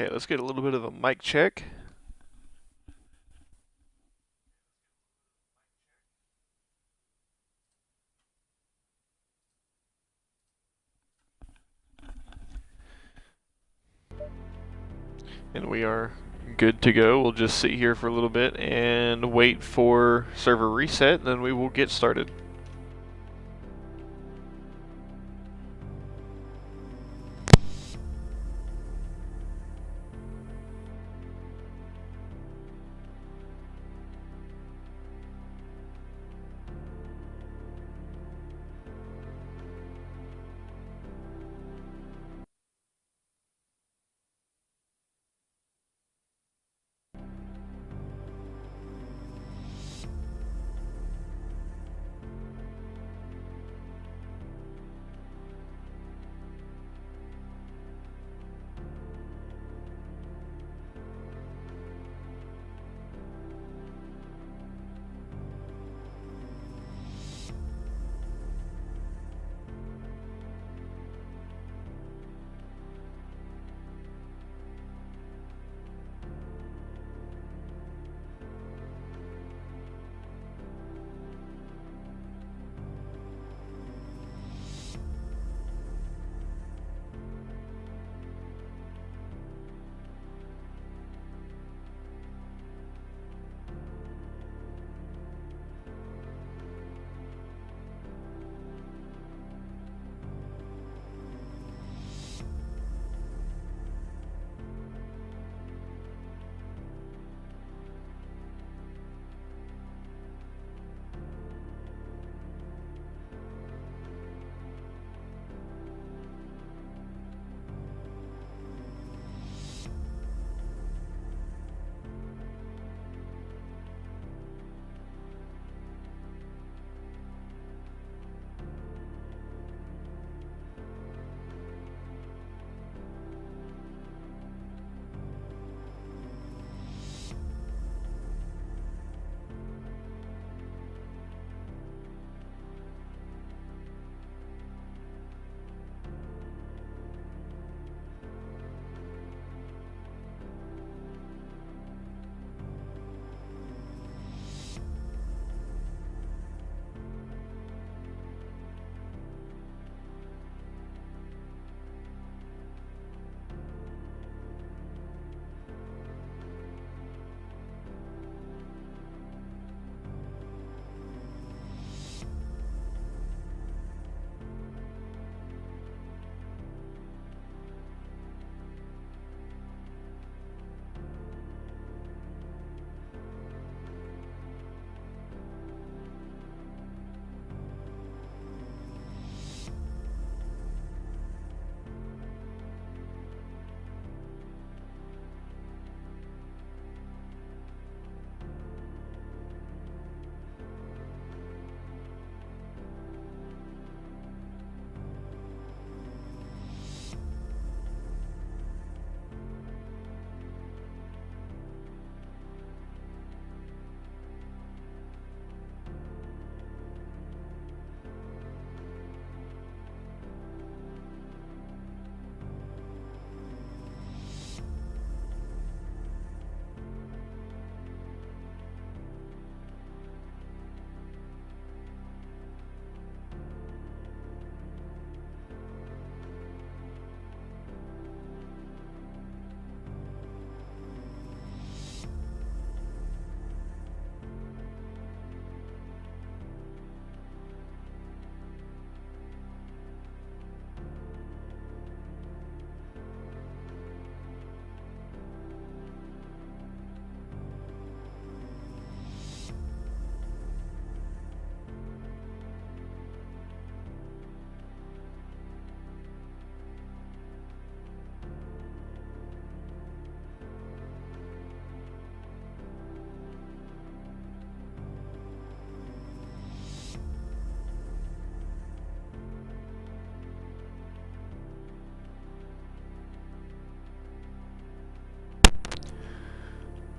Okay, let's get a little bit of a mic check. And we are good to go. We'll just sit here for a little bit and wait for server reset, then we will get started.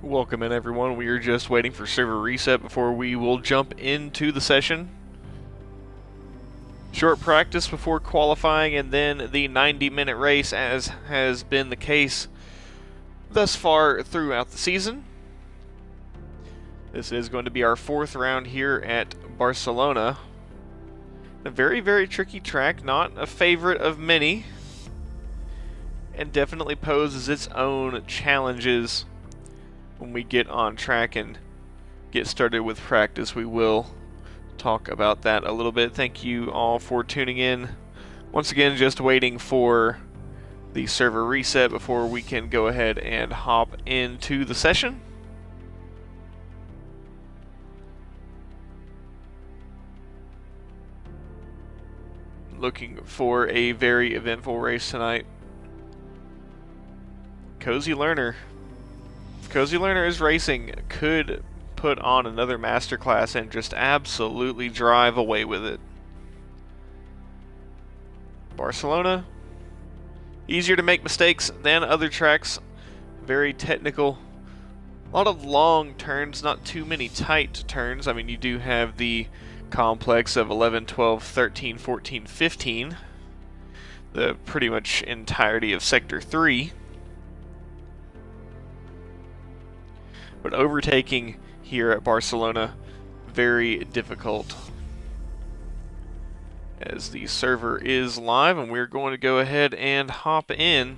Welcome in, everyone. We are just waiting for server reset before we will jump into the session. Short practice before qualifying and then the 90-minute race, as has been the case thus far throughout the season. This is going to be our 4th round here at Barcelona. A very, very tricky track, not a favorite of many, and definitely poses its own challenges when we get on track and get started with practice. We will talk about that a little bit. Thank you all for tuning in. Once again, just waiting for the server reset before we can go ahead and hop into the session. Looking for a very eventful race tonight. Cozy Learner. If Cozy Learner is racing, could put on another masterclass and just absolutely drive away with it. Barcelona, easier to make mistakes than other tracks. Very technical. A lot of long turns, not too many tight turns. I mean, you do have the complex of 11, 12, 13, 14, 15. The pretty much entirety of Sector 3. But overtaking here at Barcelona, very difficult. As the server is live, and we're going to go ahead and hop in.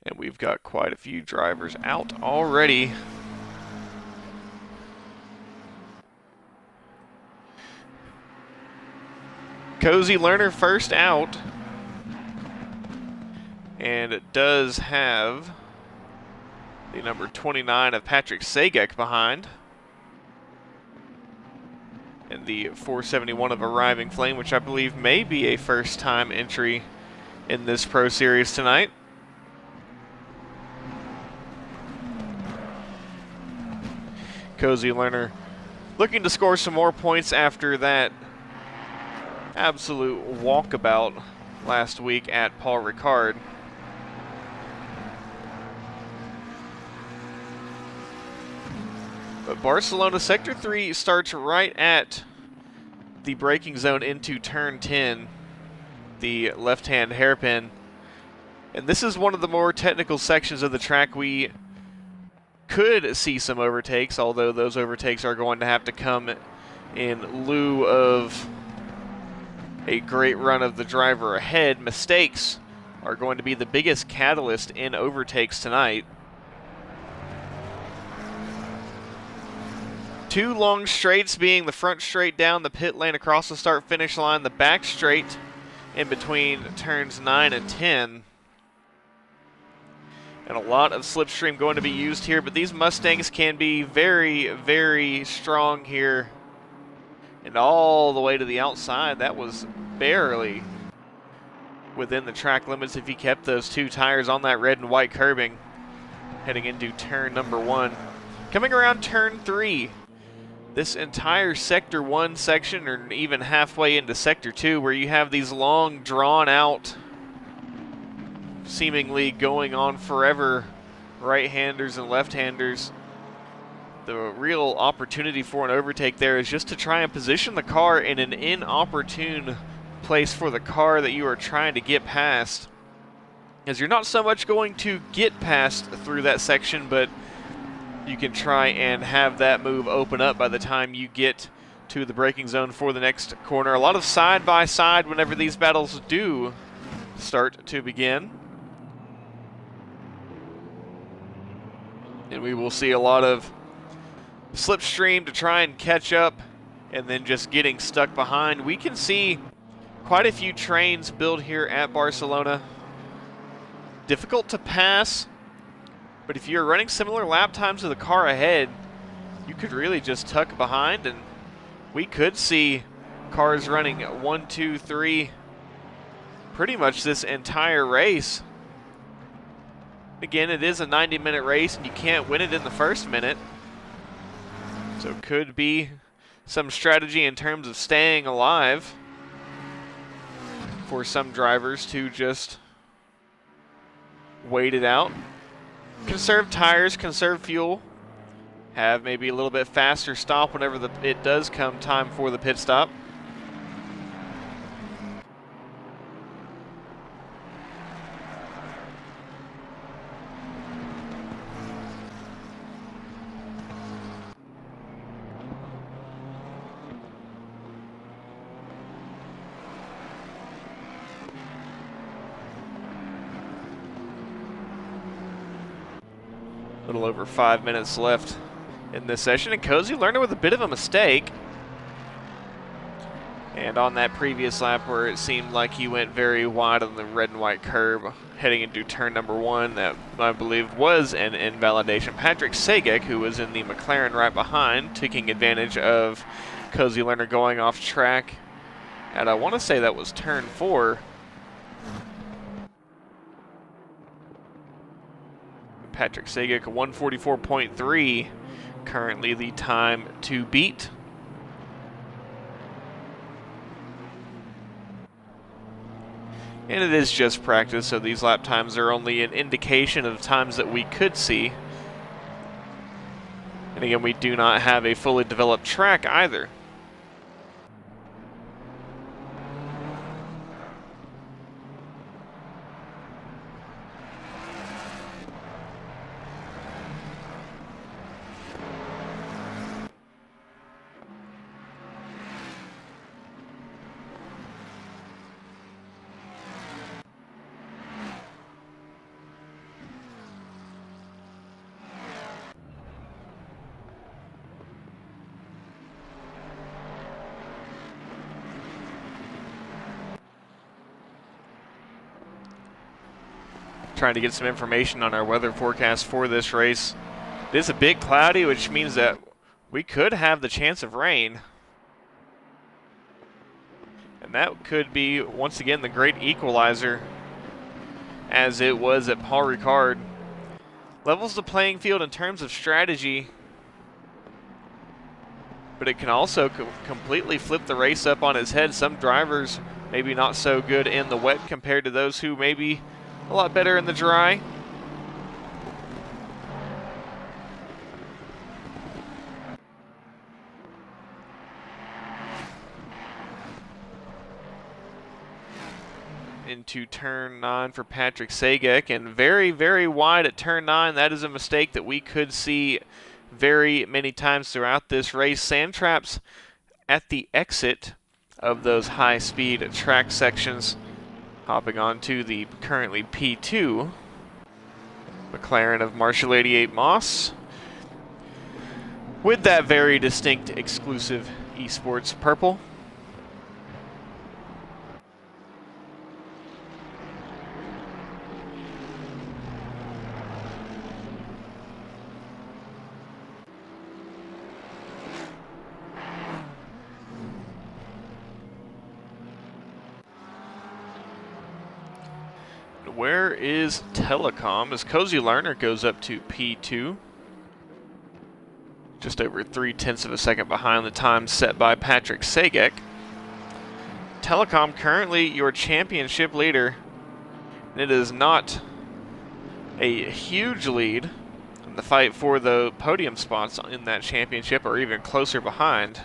And we've got quite a few drivers out already. Cozy Learner first out. And it does have the number 29 of Patrick Sagek behind. And the 471 of Arriving Flame, which I believe may be a first-time entry in this Pro Series tonight. Cozy Learner looking to score some more points after that absolute walkabout last week at Paul Ricard. But Barcelona Sector 3 starts right at the braking zone into turn 10, the left-hand hairpin. And this is one of the more technical sections of the track. We could see some overtakes, although those overtakes are going to have to come in lieu of a great run of the driver ahead. Mistakes are going to be the biggest catalyst in overtakes tonight. Two long straights, being the front straight down the pit lane across the start-finish line, the back straight in between turns 9 and 10. And a lot of slipstream going to be used here, but these Mustangs can be very, very strong here. And all the way to the outside, that was barely within the track limits if he kept those two tires on that red and white curbing heading into turn number 1. Coming around turn 3, this entire Sector 1 section, or even halfway into Sector 2, where you have these long, drawn-out, seemingly going on forever right-handers and left-handers. The real opportunity for an overtake there is just to try and position the car in an inopportune place for the car that you are trying to get past, as you're not so much going to get past through that section, but you can try and have that move open up by the time you get to the braking zone for the next corner. A lot of side-by-side whenever these battles do start to begin. And we will see a lot of slipstream to try and catch up and then just getting stuck behind. We can see quite a few trains built here at Barcelona. Difficult to pass, but if you're running similar lap times to the car ahead, you could really just tuck behind, and we could see cars running 1, 2, 3 pretty much this entire race. Again, it is a 90-minute race, and you can't win it in the first minute. So it could be some strategy in terms of staying alive for some drivers to just wait it out. Conserve tires, conserve fuel, have maybe a little bit faster stop whenever it does come time for the pit stop. A little over 5 minutes left in this session, and Cozy learning with a bit of a mistake. And on that previous lap where it seemed like he went very wide on the red and white curb heading into turn number 1, that I believe was an invalidation. Patrick Sagic, who was in the McLaren right behind, taking advantage of Cozy Lerner going off track. And I want to say that was turn 4. Patrick Sagic, 1:44.3, currently the time to beat. And it is just practice, so these lap times are only an indication of times that we could see. And again, we do not have a fully developed track either. Trying to get some information on our weather forecast for this race. It is a bit cloudy, which means that we could have the chance of rain. And that could be, once again, the great equalizer, as it was at Paul Ricard. Levels the playing field in terms of strategy, but it can also completely flip the race up on its head. Some drivers maybe not so good in the wet compared to those who may be a lot better in the dry. Into turn 9 for Patrick Sagic, and very, very wide at turn 9. That is a mistake that we could see very many times throughout this race. Sand traps at the exit of those high-speed track sections. Hopping on to the currently P2 McLaren of Marshall 88 Moss, with that very distinct exclusive esports purple. Where is Telecom as Cozy Lerner goes up to P2? Just over 0.3 of a second behind the time set by Patrick Sagic. Telecom currently your championship leader, and it is not a huge lead in the fight for the podium spots in that championship, or even closer behind.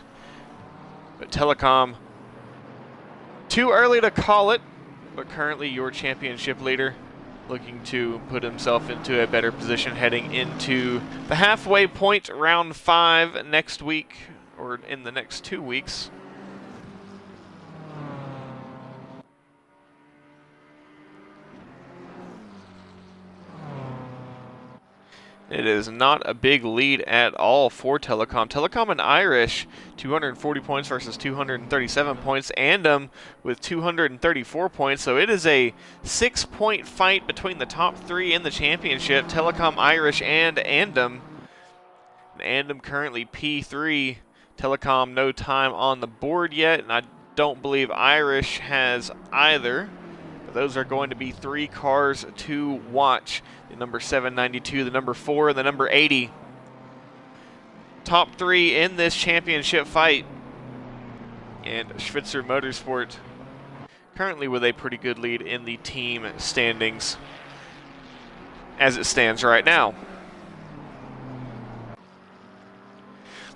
But Telecom, too early to call it, but currently your championship leader, looking to put himself into a better position heading into the halfway point, round 5 next week, or in the next 2 weeks. It is not a big lead at all for Telecom. Telecom and Irish, 240 points versus 237 points. Andom with 234 points. So it is a 6-point fight between the top 3 in the championship. Telecom, Irish, and Andom. Andom currently P3. Telecom no time on the board yet, and I don't believe Irish has either. But those are going to be 3 cars to watch. The number 792, the number 4, and the number 80. Top 3 in this championship fight. And Schwitzer Motorsport currently with a pretty good lead in the team standings as it stands right now.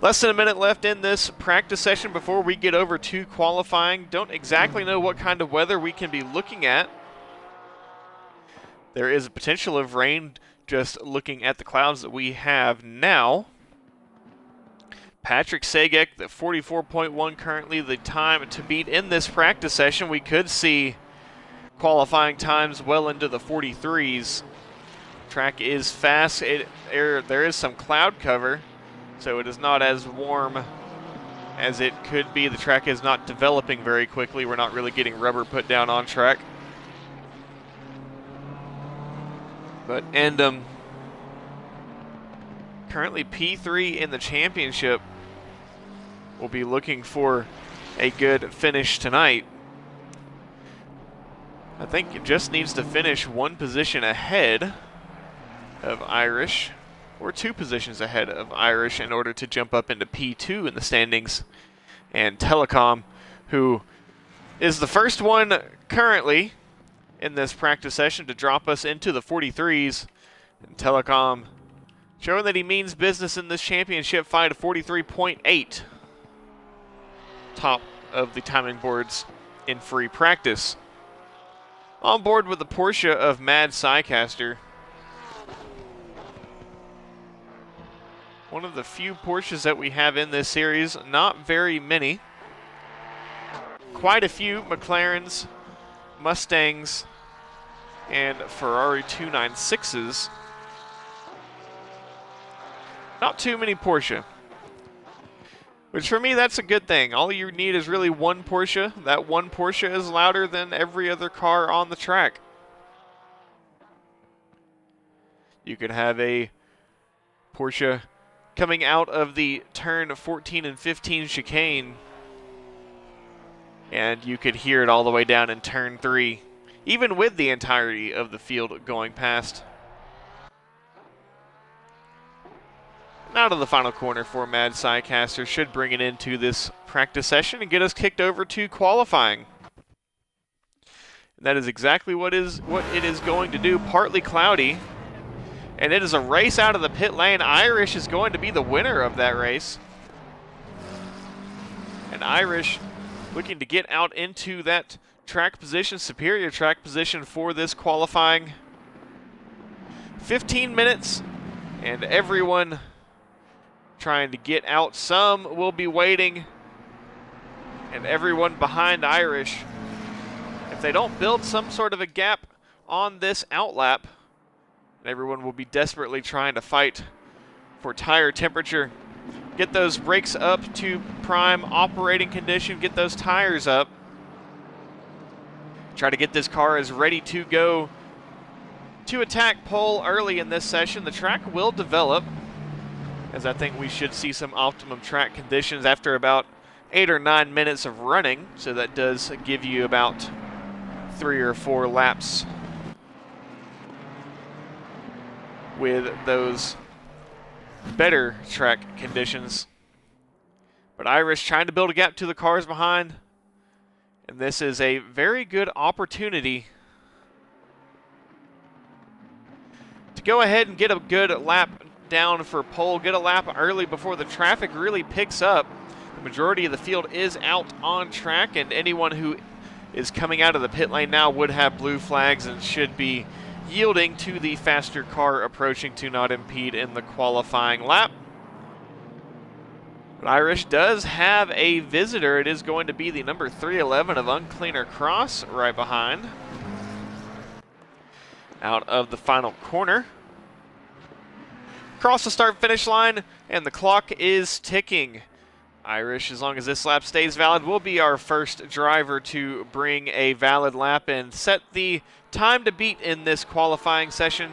Less than a minute left in this practice session before we get over to qualifying. Don't exactly know what kind of weather we can be looking at. There is a potential of rain just looking at the clouds that we have now. Patrick Sagek, the 44.1 currently the time to beat in this practice session. We could see qualifying times well into the 43s. Track is fast. There is some cloud cover, so it is not as warm as it could be. The track is not developing very quickly. We're not really getting rubber put down on track. Currently P3 in the championship will be looking for a good finish tonight. I think it just needs to finish one position ahead of Irish, or 2 positions ahead of Irish, in order to jump up into P2 in the standings. And Telecom, who is the first one currently in this practice session to drop us into the 43s. And Telecom showing that he means business in this championship fight, of 43.8. Top of the timing boards in free practice. On board with the Porsche of Mad Sycaster. One of the few Porsches that we have in this series, not very many. Quite a few McLarens, Mustangs, and Ferrari 296s. Not too many Porsche. Which for me, that's a good thing. All you need is really one Porsche. That one Porsche is louder than every other car on the track. You could have a Porsche coming out of the turn 14 and 15 chicane, and you could hear it all the way down in turn 3, even with the entirety of the field going past. Out of the final corner for Mad Sycaster should bring it into this practice session and get us kicked over to qualifying. And that is exactly what it is going to do. Partly cloudy, and it is a race out of the pit lane. Irish is going to be the winner of that race. And Irish looking to get out into that track position, superior track position for this qualifying. 15 minutes, and everyone trying to get out. Some will be waiting, and everyone behind Irish, if they don't build some sort of a gap on this outlap, everyone will be desperately trying to fight for tire temperature, get those brakes up to prime operating condition, get those tires up, try to get this car as ready to go to attack pole early in this session. The track will develop, as I think we should see some optimum track conditions after about 8 or 9 minutes of running. So that does give you about 3 or 4 laps with those better track conditions. But Irish trying to build a gap to the cars behind. And this is a very good opportunity to go ahead and get a good lap down for pole, get a lap early before the traffic really picks up. The majority of the field is out on track, and anyone who is coming out of the pit lane now would have blue flags and should be yielding to the faster car approaching to not impede in the qualifying lap. But Irish does have a visitor. It is going to be the number 311 of Uncleaner Cross right behind. Out of the final corner. Across the start-finish line, and the clock is ticking. Irish, as long as this lap stays valid, will be our first driver to bring a valid lap and set the time to beat in this qualifying session.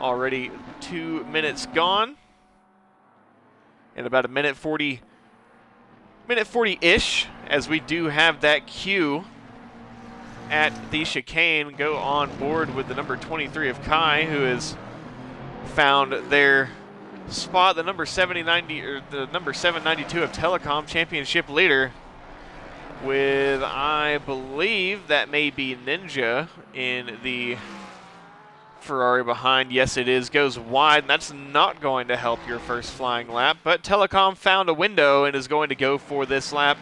Already 2 minutes gone, and about a minute 40-ish, as we do have that cue at the chicane go on board with the number 23 of Kai, who is found their spot, the number 792 of Telecom, championship leader, with, I believe, that may be Ninja in the Ferrari behind, yes it is, goes wide, and that's not going to help your first flying lap, but Telecom found a window and is going to go for this lap.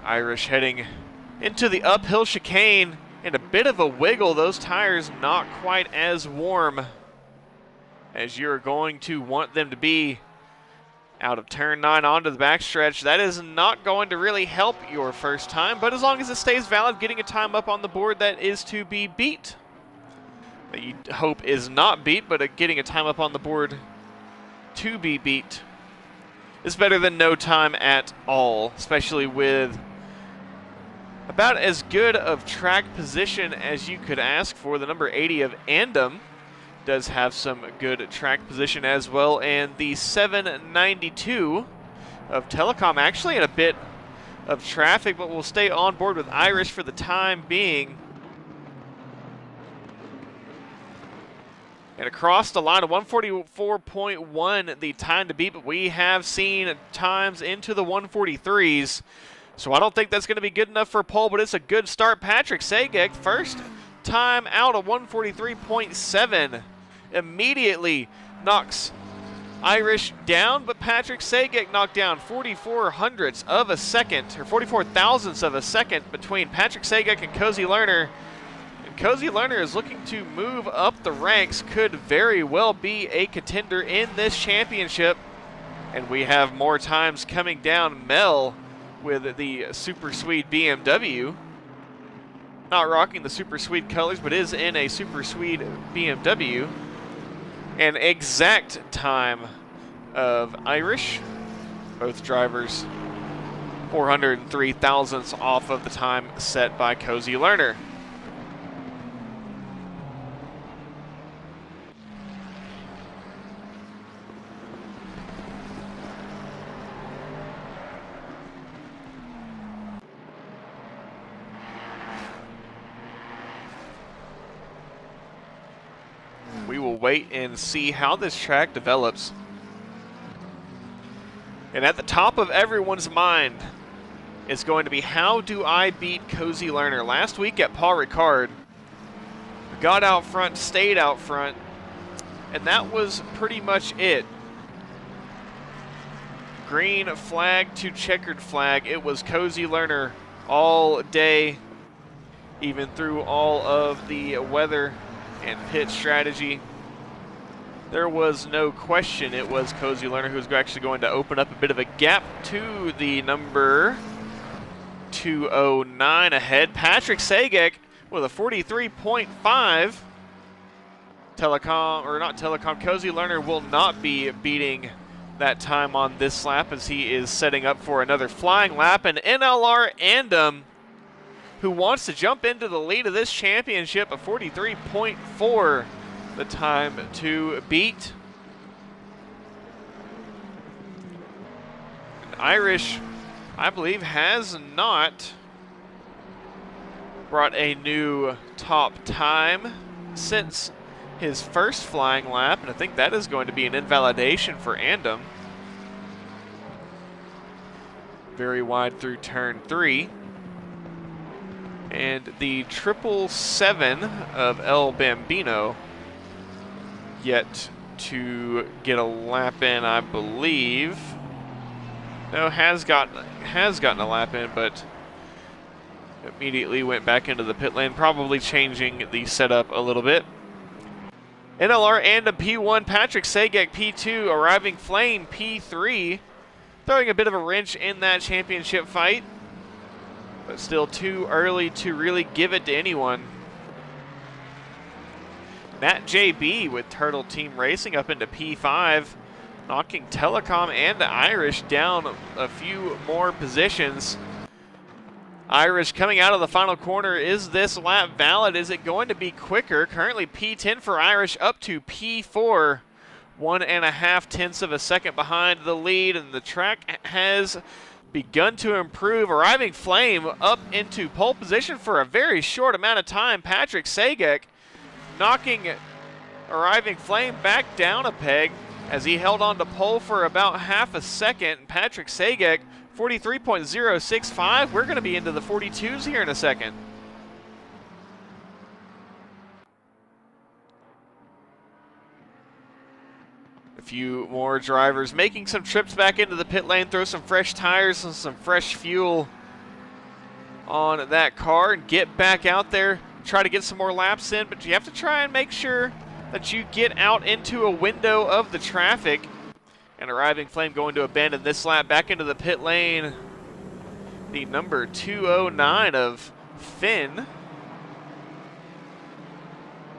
Irish heading into the uphill chicane, and a bit of a wiggle. Those tires not quite as warm as you're going to want them to be. Out of turn 9 onto the backstretch, that is not going to really help your first time, but as long as it stays valid, getting a time up on the board that is to be beat. That you hope is not beat, but getting a time up on the board to be beat is better than no time at all, especially with about as good of track position as you could ask for. The number 80 of Andom does have some good track position as well, and the 792 of Telecom actually in a bit of traffic, but will stay on board with Irish for the time being. And across the line of 144.1 the time to beat, but we have seen times into the 143s. So I don't think that's going to be good enough for pole, but it's a good start. Patrick Sagek, first time out of 143.7, immediately knocks Irish down, but Patrick Sagek knocked down 44 hundredths of a second, or 44 thousandths of a second between Patrick Sagek and Cozy Lerner. And Cozy Lerner is looking to move up the ranks, could very well be a contender in this championship. And we have more times coming down. Mel with the Super Swede BMW. Not rocking the Super Swede colors, but is in a Super Swede BMW. An exact time of Irish. Both drivers 403 thousandths off of the time set by Cozy Lerner. We will wait and see how this track develops. And at the top of everyone's mind is going to be, how do I beat Cozy Lerner? Last week at Paul Ricard, got out front, stayed out front, and that was pretty much it. Green flag to checkered flag. It was Cozy Lerner all day, even through all of the weather and pit strategy. There was no question it was Cozy Lerner who's actually going to open up a bit of a gap to the number 209 ahead. Patrick Sagek with a 43.5. Telecom, or not Telecom, Cozy Lerner will not be beating that time on this lap as he is setting up for another flying lap. And NLR Andom, who wants to jump into the lead of this championship, a 43.4 the time to beat. And Irish, I believe, has not brought a new top time since his first flying lap, and I think that is going to be an invalidation for Andom. Very wide through turn 3. And the 777 of El Bambino yet to get a lap in, I believe. No, has gotten a lap in, but immediately went back into the pit lane, probably changing the setup a little bit. NLR and a P1, Patrick Sagek P2, Arriving Flame P3, throwing a bit of a wrench in that championship fight, but still too early to really give it to anyone. Matt JB with Turtle Team Racing up into P5, knocking Telecom and Irish down a few more positions. Irish coming out of the final corner. Is this lap valid? Is it going to be quicker? Currently P10 for Irish, up to P4. 1.5 tenths of a second behind the lead, and the track has begun to improve. Arriving Flame up into pole position for a very short amount of time. Patrick Sagek knocking Arriving Flame back down a peg as he held on to pole for about half a second. Patrick Sagek, 43.065. We're going to be into the 42s here in a second. few more drivers making some trips back into the pit lane, throw some fresh tires and some fresh fuel on that car and get back out there, try to get some more laps in, but you have to try and make sure that you get out into a window of the traffic. And Arriving Flame going to abandon this lap back into the pit lane. The number 209 of Finn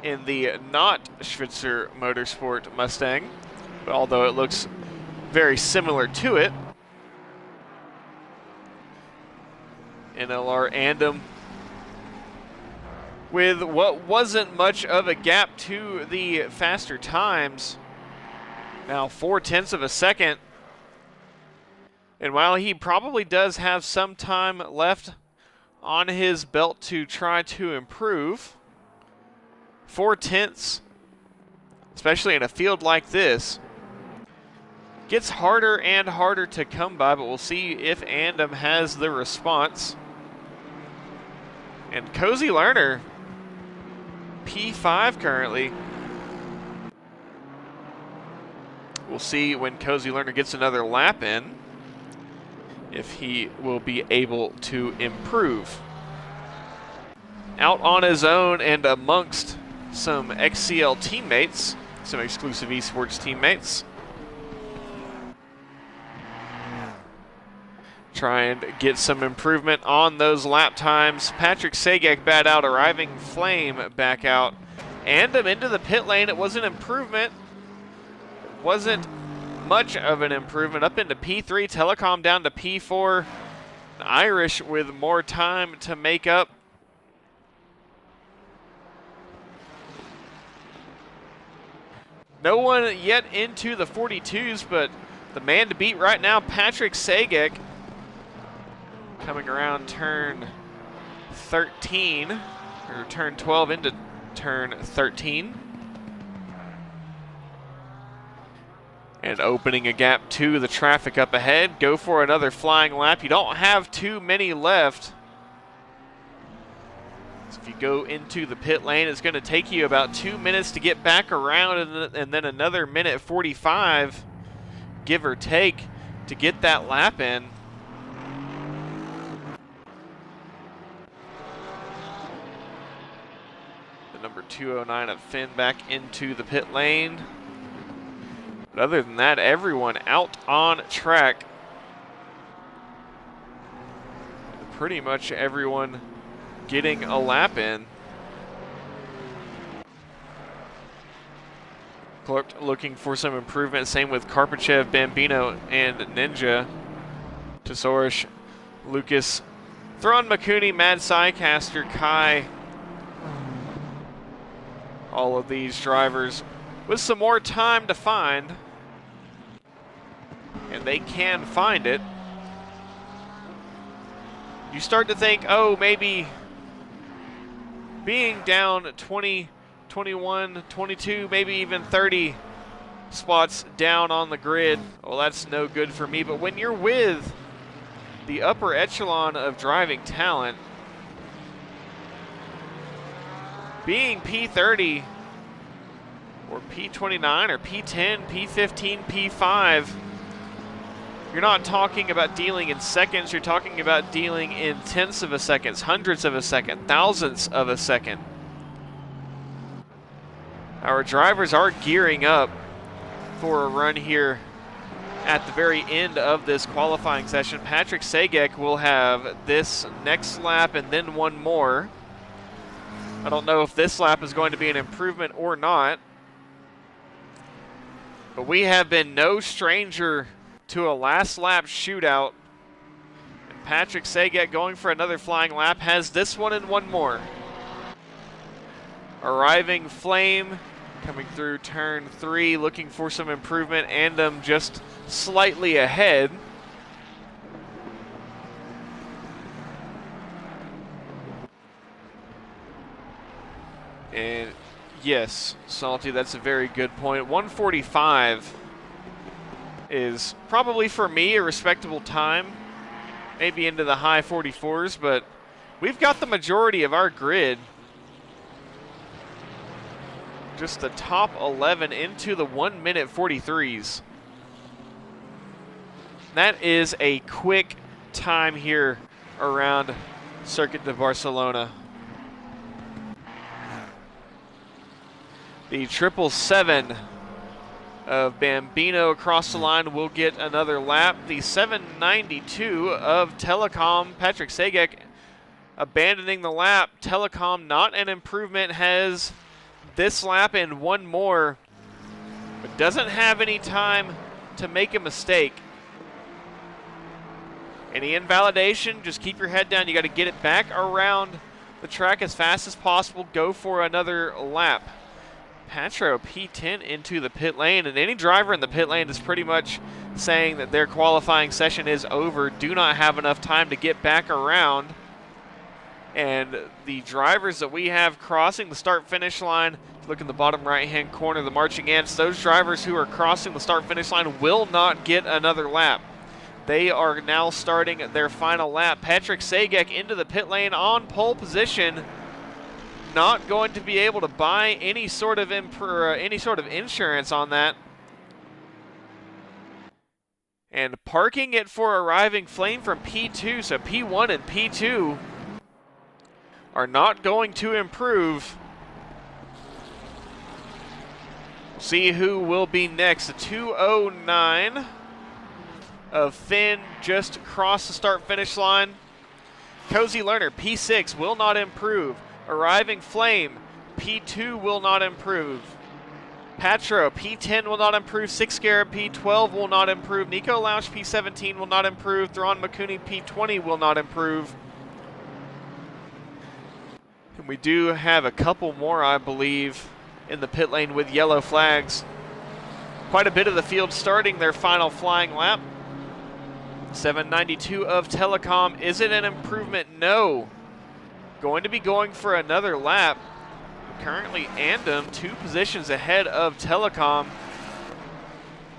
in the not Schwitzer Motorsport Mustang, but although it looks very similar to it. NLR Andom with what wasn't much of a gap to the faster times. Now 0.4 of a second. And while he probably does have some time left on his belt to try to improve, 0.4, especially in a field like this, gets harder and harder to come by, but we'll see if Andom has the response. And Cozy Lerner, P5 currently. We'll see when Cozy Lerner gets another lap in if he will be able to improve. Out on his own and amongst some XCL teammates, some exclusive esports teammates. Try and get some improvement on those lap times. Patrick Sagek bad out, Arriving Flame back out. Andom into the pit lane. It was an improvement. It wasn't much of an improvement. Up into P3, Telecom down to P4. Irish with more time to make up. No one yet into the 42s, but the man to beat right now, Patrick Sagek, coming around turn 13, or turn 12 into turn 13. And opening a gap to the traffic up ahead. Go for another flying lap. You don't have too many left. So if you go into the pit lane, it's going to take you about 2 minutes to get back around, and then another minute 45, give or take, to get that lap in. The number 209 of Finn back into the pit lane. But other than that, everyone out on track. Pretty much everyone getting a lap in. Clark looking for some improvement. Same with Karpachev, Bambino, and Ninja. Tesorish, Lucas, Thron Makuni, Mad Psycaster, Kai. All of these drivers with some more time to find. And they can find it. You start to think, oh, maybe being down 20, 21, 22, maybe even 30 spots down on the grid, well, that's no good for me. But when you're with the upper echelon of driving talent, being P30 or P29 or P10, P15, P5, you're not talking about dealing in seconds, you're talking about dealing in tenths of a second, hundredths of a second, thousandths of a second. Our drivers are gearing up for a run here at the very end of this qualifying session. Patrick Sagek will have this next lap and then one more. I don't know if this lap is going to be an improvement or not, but we have been no stranger to a last lap shootout. And Patrick Sagek going for another flying lap has this one and one more. Arriving Flame coming through turn 3, looking for some improvement. Andom just slightly ahead. And yes, Salty, that's a very good point. 145 is probably for me a respectable time, maybe into the high 44s, but we've got the majority of our grid just the top 11 into the 1 minute 43s. That is a quick time here around Circuit de Barcelona. The 777 of Bambino across the line will get another lap. The 792 of Telecom, Patrick Segek, abandoning the lap. Telecom, not an improvement, has this lap and one more, but doesn't have any time to make a mistake. Any invalidation, just keep your head down. You got to get it back around the track as fast as possible. Go for another lap. Patro P10 into the pit lane, and any driver in the pit lane is pretty much saying that their qualifying session is over, do not have enough time to get back around. And the drivers that we have crossing the start-finish line, look in the bottom right-hand corner, the marching ants, those drivers who are crossing the start-finish line will not get another lap. They are now starting their final lap. Patrick Segek into the pit lane on pole position, not going to be able to buy any sort of insurance on that. And parking it for arriving flame from P2, so P1 and P2 are not going to improve. We'll see who will be next. The 209 of Finn just crossed the start-finish line. Cozy Lerner, P6, will not improve. Arriving Flame, P2 will not improve. Patro, P10 will not improve. Six Scarab, P12 will not improve. Nico Lausch, P17 will not improve. Thrawn Makuni, P20 will not improve. And we do have a couple more, I believe, in the pit lane with yellow flags. Quite a bit of the field starting their final flying lap. 792 of Telecom, is it an improvement? No. Going to be going for another lap. Currently Andom 2 positions ahead of Telecom.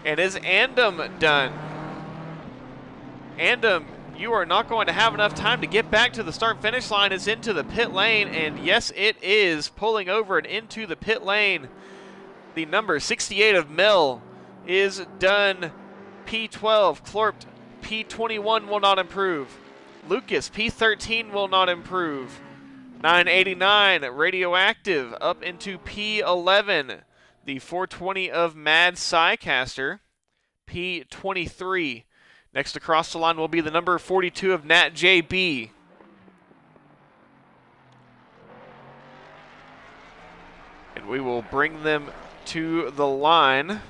And is Andom done? Andom, you are not going to have enough time to get back to the start-finish line. It's into the pit lane, and yes, it is pulling over and into the pit lane. The number 68 of Mill is done. P12, Clorpt, P21 will not improve. Lucas, P13 will not improve. 989, Radioactive, up into P11. The 420 of Mad Psycaster, P23. Next across the line will be the number 42 of Nat JB. And we will bring them to the line.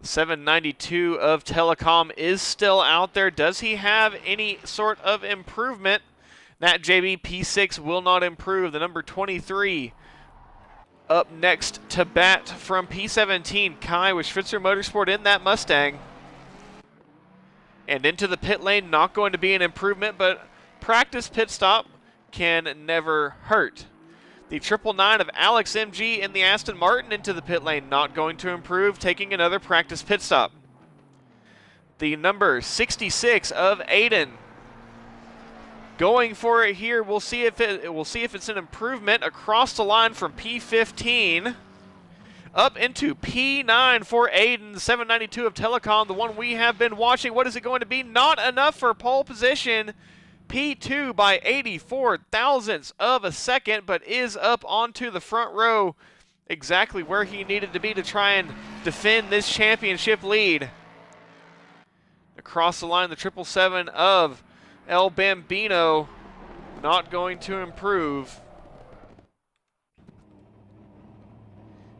792 of Telecom is still out there. Does he have any sort of improvement? Nat JB P6 will not improve. The number 23 up next to bat from P17. Kai with Schwitzer Motorsport in that Mustang. And into the pit lane, not going to be an improvement, but practice pit stop can never hurt. The 999 of Alex MG in the Aston Martin into the pit lane, not going to improve, taking another practice pit stop. The number 66 of Aiden, going for it here. We'll see if it's an improvement across the line from P15 up into P9 for Aiden. 792 of Telecom, the one we have been watching. What is it going to be? Not enough for pole position. P2 by 84 thousandths of a second, but is up onto the front row, exactly where he needed to be to try and defend this championship lead. Across the line, the 777 of El Bambino, not going to improve.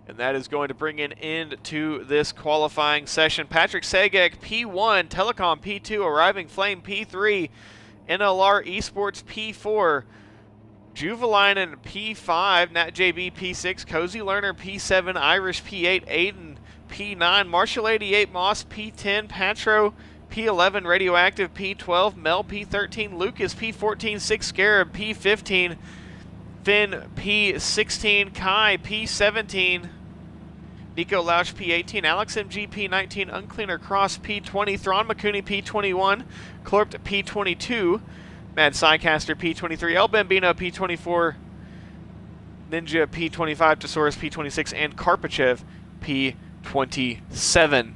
And that is going to bring an end to this qualifying session. Patrick Segek, P1, Telecom P2, Arriving Flame P3, NLR Esports P4, Juvelainen P5, Nat JB P6, Cozy Lerner P7, Irish P8, Aiden P9, Marshall 88, Moss P10, Patro P11, Radioactive P12, Mel P13, Lucas P14, Six Scarab P15, Finn P16, Kai P17, Nico Lausch P18, Alex MG P19, Uncleaner Cross P20, Thrawn Makuni P21, Clorpt P22, Mad Psycaster P23, El Bambino P24, Ninja P25, Taurus P26, and Karpachev P27.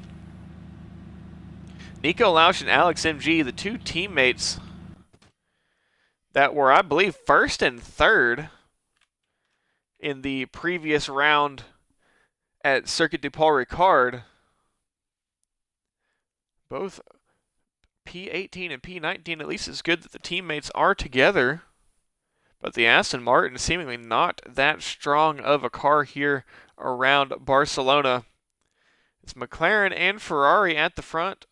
Nico Lausch and Alex MG, the two teammates that were, I believe, first and third in the previous round at Circuit du Paul Ricard. Both P18 and P19, at least it's good that the teammates are together. But the Aston Martin seemingly not that strong of a car here around Barcelona. It's McLaren and Ferrari at the front.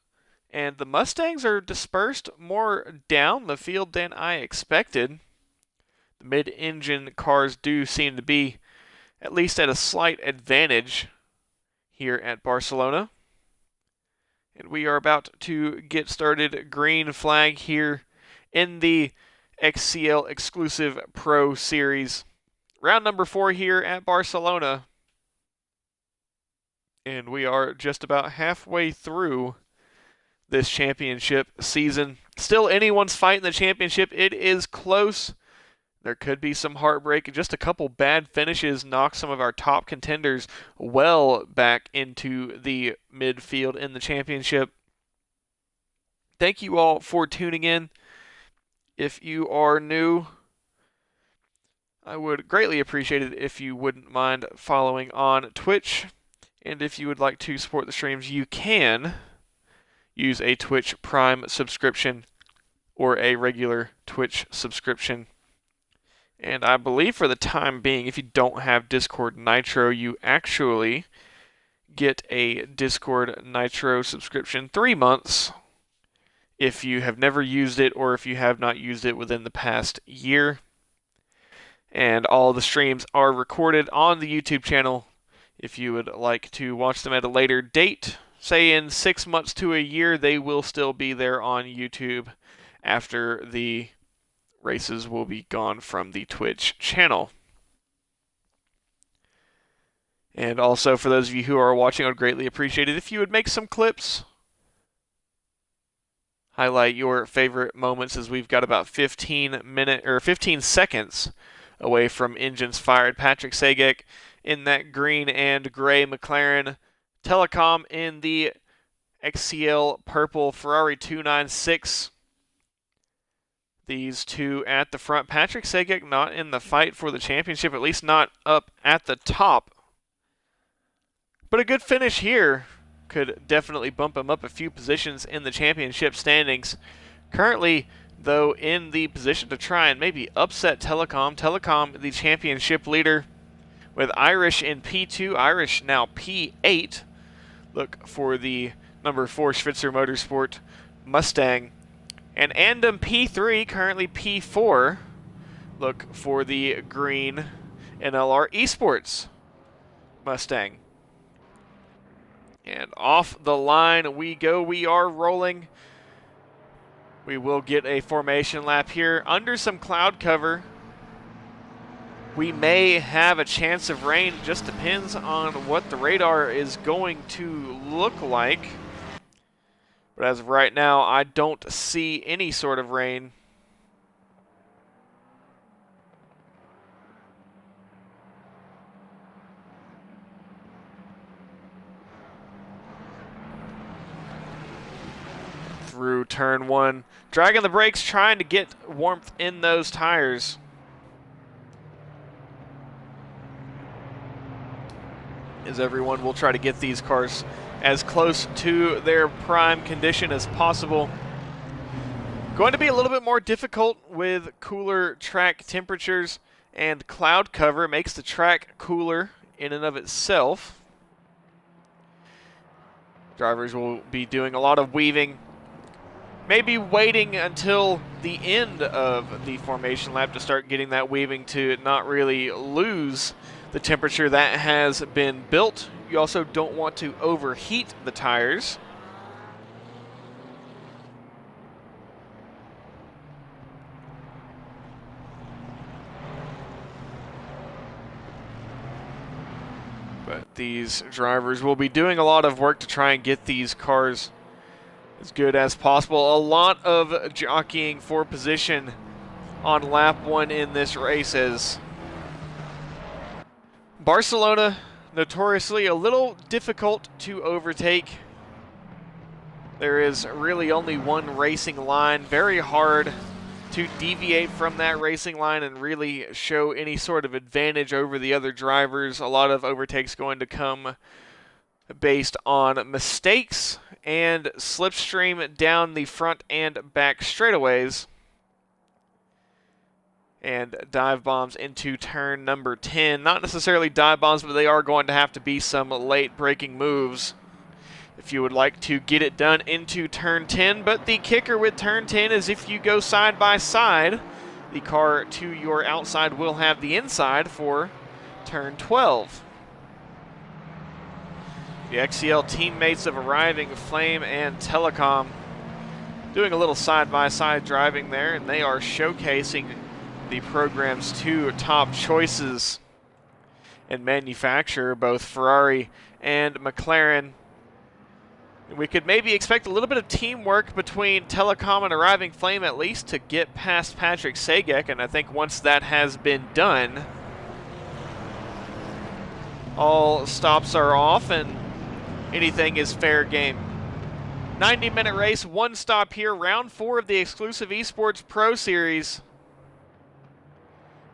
And the Mustangs are dispersed more down the field than I expected. The mid-engine cars do seem to be at least at a slight advantage here at Barcelona. And we are about to get started. Green flag here in the XCLusive Pro Series. Round number 4 here at Barcelona. And we are just about halfway through this championship season. Still anyone's fight in the championship. It is close. There could be some heartbreak. Just a couple bad finishes knock some of our top contenders well back into the midfield in the championship. Thank you all for tuning in. If you are new, I would greatly appreciate it if you wouldn't mind following on Twitch. And if you would like to support the streams, you can use a Twitch Prime subscription or a regular Twitch subscription. And I believe for the time being, if you don't have Discord Nitro, you actually get a Discord Nitro subscription 3 months if you have never used it or if you have not used it within the past year. And all the streams are recorded on the YouTube channel. If you would like to watch them at a later date, say in 6 months to a year, they will still be there on YouTube after the races will be gone from the Twitch channel. And also, for those of you who are watching, I would greatly appreciate it if you would make some clips. Highlight your favorite moments, as we've got about 15 seconds away from engines fired. Patrick Sagek in that green and gray McLaren. Telecom in the XCL purple Ferrari 296. These two at the front. Patrick Sagek not in the fight for the championship, at least not up at the top. But a good finish here could definitely bump him up a few positions in the championship standings. Currently, though, in the position to try and maybe upset Telecom. Telecom, the championship leader, with Irish in P2. Irish now P8. Look for the number 4 Schwitzer Motorsport Mustang. And Andam P3, currently P4. Look for the green NLR Esports Mustang. And off the line we go. We are rolling. We will get a formation lap here under some cloud cover. We may have a chance of rain. Just depends on what the radar is going to look like. But as of right now, I don't see any sort of rain. Through turn 1, dragging the brakes, trying to get warmth in those tires. As everyone will try to get these cars as close to their prime condition as possible. Going to be a little bit more difficult with cooler track temperatures, and cloud cover makes the track cooler in and of itself. Drivers will be doing a lot of weaving, maybe waiting until the end of the formation lap to start getting that weaving to not really lose the temperature that has been built. You also don't want to overheat the tires. But these drivers will be doing a lot of work to try and get these cars as good as possible. A lot of jockeying for position on lap 1 in this race, as Barcelona, notoriously a little difficult to overtake. There is really only one racing line, very hard to deviate from that racing line and really show any sort of advantage over the other drivers. A lot of overtakes going to come based on mistakes and slipstream down the front and back straightaways. And dive bombs into turn number 10. Not necessarily dive bombs, but they are going to have to be some late braking moves if you would like to get it done into turn 10. But the kicker with turn 10 is if you go side by side, the car to your outside will have the inside for turn 12. The XCL teammates of Arriving Flame and Telecom doing a little side-by-side driving there, and they are showcasing the program's two top choices in manufacturer, both Ferrari and McLaren. We could maybe expect a little bit of teamwork between Telecom and Arriving Flame at least to get past Patrick Sagek, and I think once that has been done, all stops are off and anything is fair game. 90-minute race, one stop here, round 4 of the XCLusive Esports Pro Series.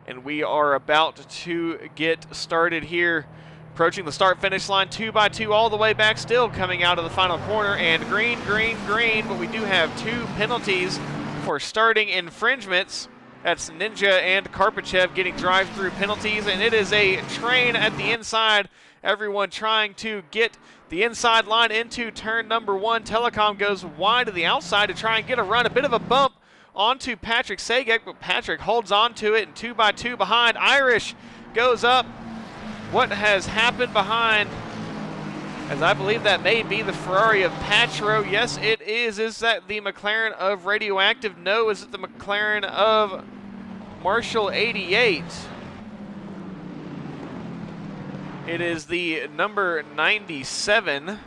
And we are about to get started here. Approaching the start-finish line 2x2 all the way back, still coming out of the final corner, and green, green, green, but we do have 2 penalties for starting infringements. That's Ninja and Karpachev getting drive-through penalties, and it is a train at the inside. Everyone trying to get the inside line into turn number 1. Telecom goes wide to the outside to try and get a run. A bit of a bump onto Patrick Sagek, but Patrick holds on to it, and 2x2 behind. Irish goes up. What has happened behind? As I believe that may be the Ferrari of Patro. Yes, it is. Is that the McLaren of Radioactive? No. Is it the McLaren of Marshall 88? It is the number 97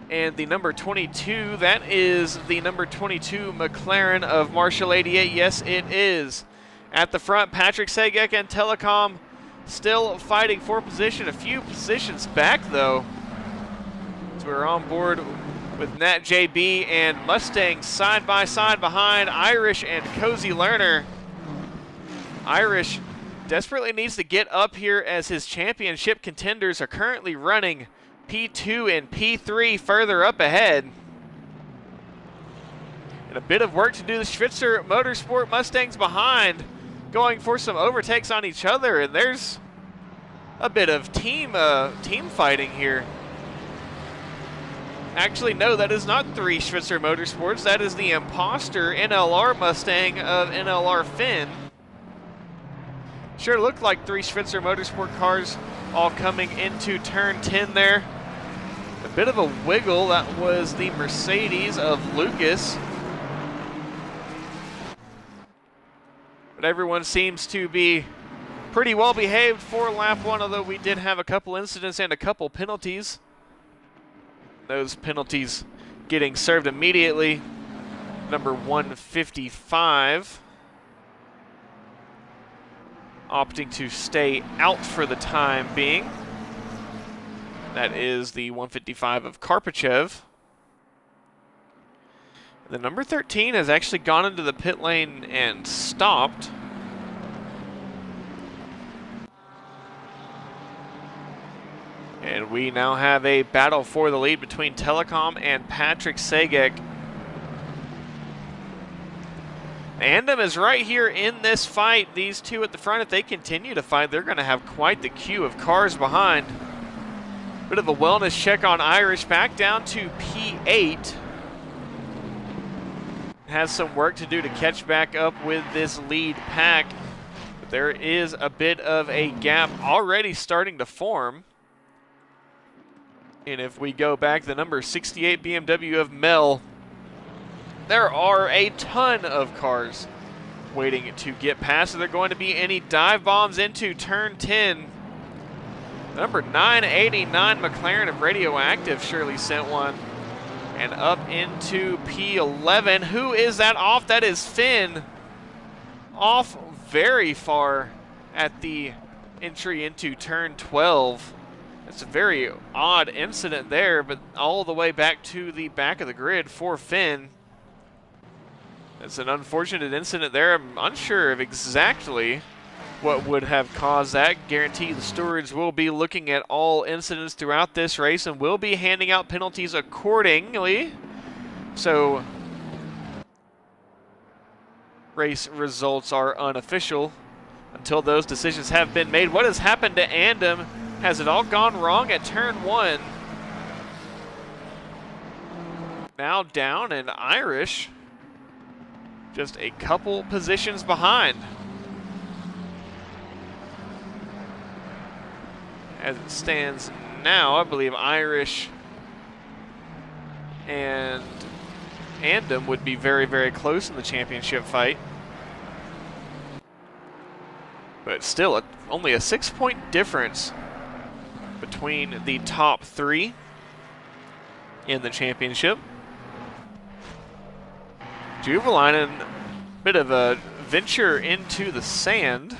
and the number 22. That is the number 22 McLaren of Marshall 88. Yes, it is. At the front, Patrick Sagek and Telecom still fighting for position. A few positions back, though. So we're on board with Nat JB and Mustang side by side behind Irish and Cozy Lerner. Irish desperately needs to get up here as his championship contenders are currently running P2 and P3 further up ahead. And a bit of work to do. The Schwitzer Motorsport Mustangs behind, going for some overtakes on each other, and there's a bit of team fighting here. Actually, no, that is not 3 Schwitzer Motorsports. That is the imposter NLR Mustang of NLR Finn. Sure looked like 3 Schwitzer Motorsport cars all coming into turn 10 there. A bit of a wiggle. That was the Mercedes of Lucas. But everyone seems to be pretty well behaved for lap 1, although we did have a couple incidents and a couple penalties. Those penalties getting served immediately. Number 155 opting to stay out for the time being. That is the 155 of Karpachev. The number 13 has actually gone into the pit lane and stopped. And we now have a battle for the lead between Telecom and Patrick Sagek. Andem is right here in this fight. These two at the front, if they continue to fight, they're going to have quite the queue of cars behind. Bit of a wellness check on Irish, back down to P8. Has some work to do to catch back up with this lead pack. But there is a bit of a gap already starting to form. And if we go back, the number 68 BMW of Mel, there are a ton of cars waiting to get past. Are there going to be any dive bombs into turn 10? Number 989 McLaren of Radioactive surely sent one. And up into P11. Who is that off? That is Finn. Off very far at the entry into turn 12. It's a very odd incident there, but all the way back to the back of the grid for Finn. It's an unfortunate incident there. I'm unsure of exactly what would have caused that. Guarantee the stewards will be looking at all incidents throughout this race and will be handing out penalties accordingly. So, race results are unofficial until those decisions have been made. What has happened to Andem? Has it all gone wrong at turn 1? Now down, and Irish just a couple positions behind. As it stands now, I believe Irish and Andem would be very, very close in the championship fight. But still, only a 6-point difference between the top 3 in the championship. Juvelainen, bit of a venture into the sand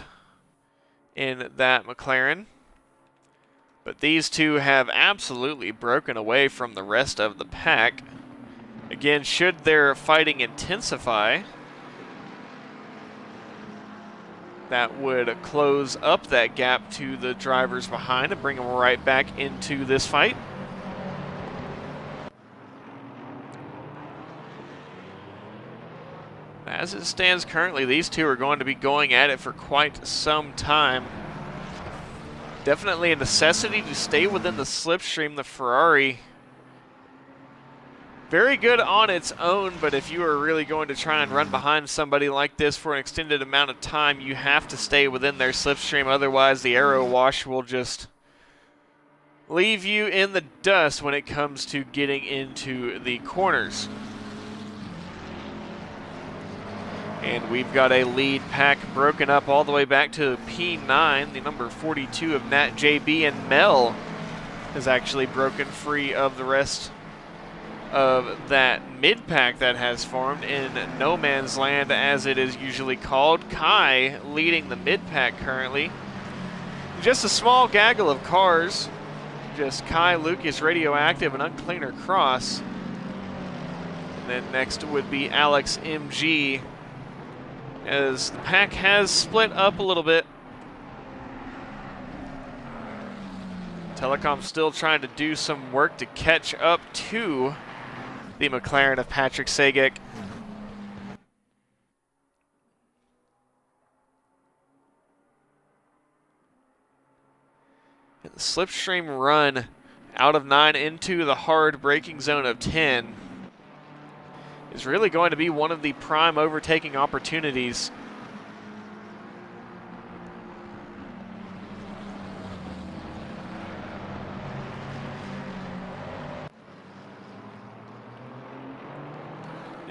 in that McLaren. But these two have absolutely broken away from the rest of the pack. Again, should their fighting intensify, that would close up that gap to the drivers behind and bring them right back into this fight. As it stands currently, these two are going to be going at it for quite some time. Definitely a necessity to stay within the slipstream. The Ferrari, very good on its own, but if you are really going to try and run behind somebody like this for an extended amount of time, you have to stay within their slipstream. Otherwise, the aero wash will just leave you in the dust when it comes to getting into the corners. And we've got a lead pack broken up all the way back to P9, the number 42 of Nat JB, and Mel is actually broken free of the rest of that mid-pack that has formed in no man's land, as it is usually called. Kai leading the mid-pack currently. Just a small gaggle of cars, just Kai, Lucas, Radioactive, and Uncleaner Cross. And then next would be Alex MG, as the pack has split up a little bit. Telecom still trying to do some work to catch up to the McLaren of Patrick Sagic. And the slipstream run out of 9 into the hard braking zone of 10 is really going to be one of the prime overtaking opportunities.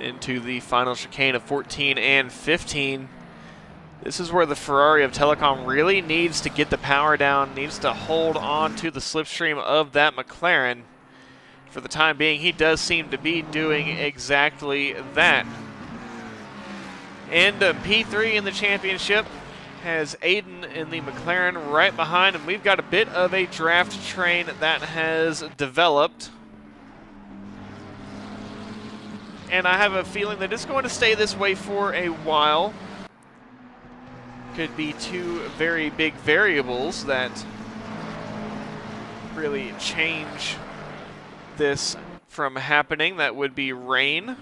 Into the final chicane of 14 and 15. This is where the Ferrari of Telecom really needs to get the power down, needs to hold on to the slipstream of that McLaren. For the time being, he does seem to be doing exactly that. And P3 in the championship has Aiden in the McLaren right behind, and we've got a bit of a draft train that has developed. And I have a feeling that it's going to stay this way for a while. Could be two very big variables that really change this from happening. That would be rain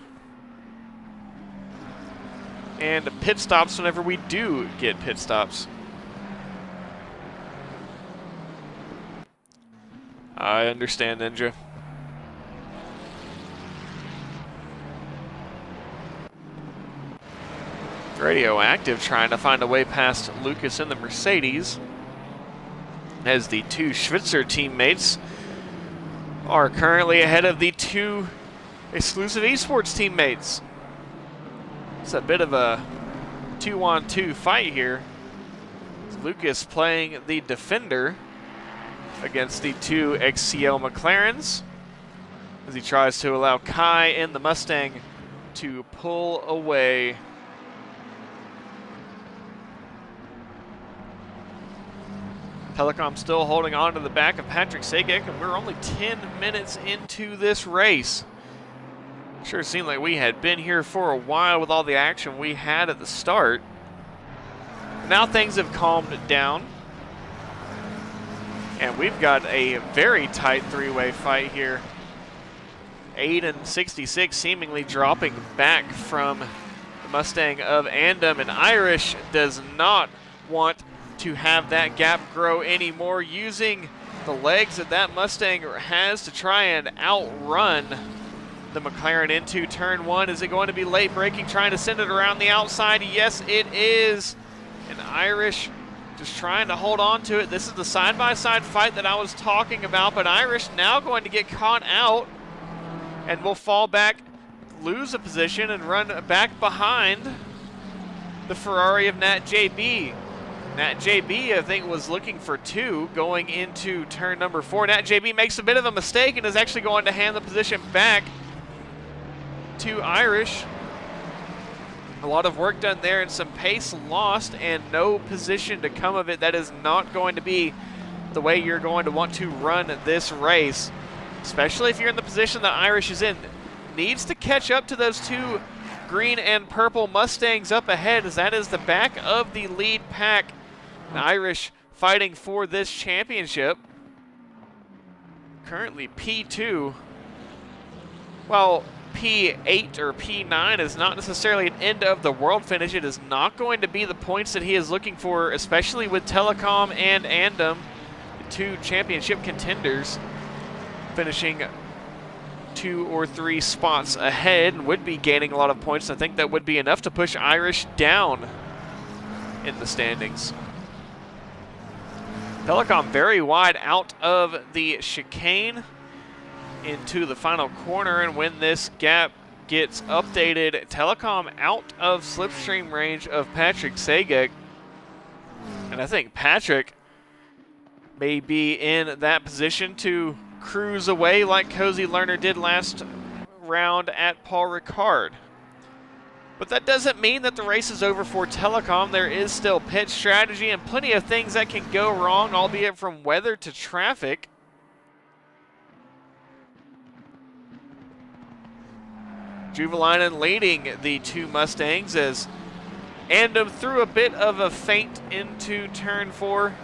and pit stops whenever we do get pit stops. I understand, Ninja. Radioactive trying to find a way past Lucas in the Mercedes, as the two Schwitzer teammates are currently ahead of the two exclusive esports teammates. It's a bit of a 2-on-2 fight here. Lucas playing the defender against the two XCL McLarens, as he tries to allow Kai in the Mustang to pull away. Telecom still holding on to the back of Patrick Sagek, and we're only 10 minutes into this race. Sure seemed like we had been here for a while with all the action we had at the start. Now things have calmed down, and we've got a very tight three-way fight here. Aiden 66 seemingly dropping back from the Mustang of Andom, and Irish does not want to have that gap grow anymore, using the legs that Mustang has to try and outrun the McLaren into turn one. Is it going to be late braking, trying to send it around the outside? Yes, it is. And Irish just trying to hold on to it. This is the side-by-side fight that I was talking about, but Irish now going to get caught out and will fall back, lose a position, and run back behind the Ferrari of Nat JB. Nat JB, I think, was looking for two going into turn number 4. Nat JB makes a bit of a mistake and is actually going to hand the position back to Irish. A lot of work done there and some pace lost and no position to come of it. That is not going to be the way you're going to want to run this race, especially if you're in the position that Irish is in. Needs to catch up to those two green and purple Mustangs up ahead, as that is the back of the lead pack. Irish fighting for this championship. Currently P2. Well, P8 or P9 is not necessarily an end of the world finish. It is not going to be the points that he is looking for, especially with Telecom and Andom, the two championship contenders, finishing 2 or 3 spots ahead and would be gaining a lot of points. I think that would be enough to push Irish down in the standings. Telecom very wide out of the chicane into the final corner, and when this gap gets updated, Telecom out of slipstream range of Patrick Sagek. And I think Patrick may be in that position to cruise away like Cozy Lerner did last round at Paul Ricard. But that doesn't mean that the race is over for Telecom. There is still pit strategy and plenty of things that can go wrong, albeit from weather to traffic. Juvelainen leading the two Mustangs as Andom threw a bit of a feint into turn 4.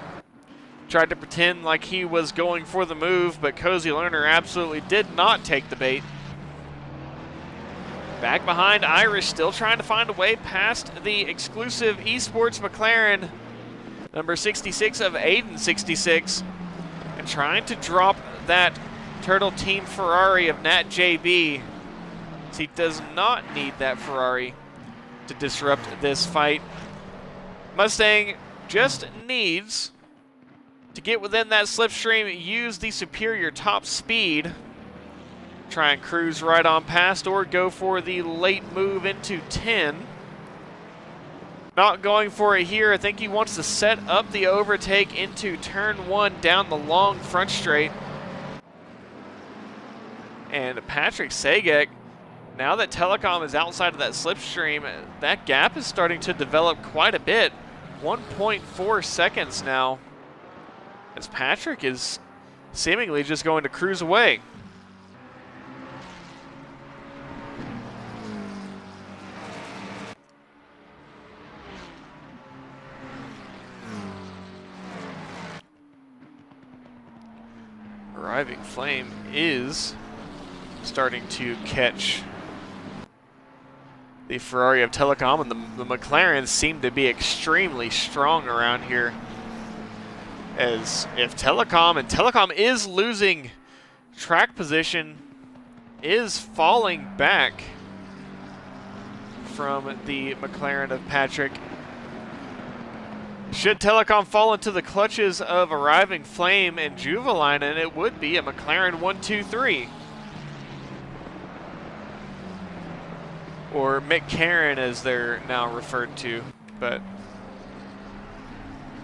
Tried to pretend like he was going for the move, but Cozy Lerner absolutely did not take the bait. Back behind, Irish still trying to find a way past the exclusive esports McLaren, number 66 of Aiden 66, and trying to drop that Turtle Team Ferrari of Nat JB. He does not need that Ferrari to disrupt this fight. Mustang just needs to get within that slipstream, use the superior top speed, try and cruise right on past, or go for the late move into 10. Not going for it here. I think he wants to set up the overtake into turn 1 down the long front straight. And Patrick Sagek, now that Telecom is outside of that slipstream, that gap is starting to develop quite a bit. 1.4 seconds now, as Patrick is seemingly just going to cruise away. Arriving Flame is starting to catch the Ferrari of Telecom, and the McLarens seem to be extremely strong around here. As if Telecom is losing track position, is falling back from the McLaren of Patrick. Should Telecom fall into the clutches of Arriving Flame and Juvelainen, it would be a McLaren 1-2-3. Or McCarran, as they're now referred to, but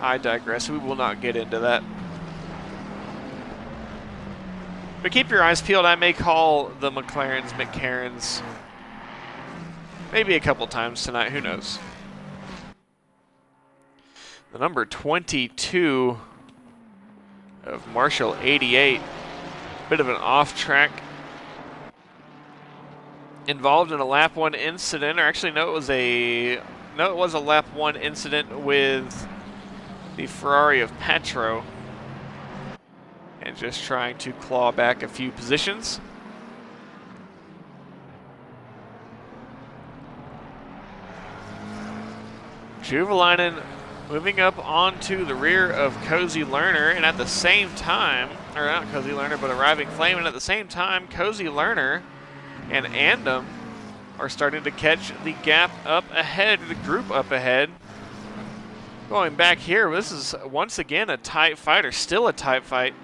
I digress. We will not get into that. But keep your eyes peeled. I may call the McLarens McCarrans maybe a couple times tonight. Who knows? The number 22 of Marshall 88. Bit of an off track. Involved in a lap 1 incident, or actually no, it was a lap 1 incident with the Ferrari of Petro. And just trying to claw back a few positions. Juvelainen moving up onto the rear of Cozy Lerner, and at the same time, or not Cozy Lerner, but Arriving Flame, and at the same time, Cozy Lerner and Andom are starting to catch the gap up ahead, the group up ahead. Going back here, this is once again a tight fight, or still a tight fight.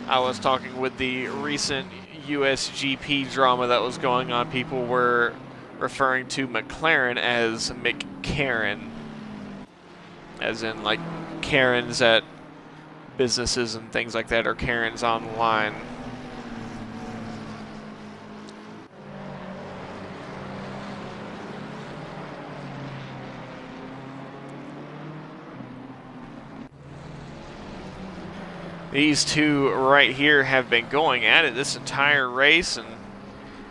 I was talking with the recent USGP drama that was going on. People were referring to McLaren as McCarran, as in like Karens at businesses and things like that, or Karens online. These two right here have been going at it this entire race,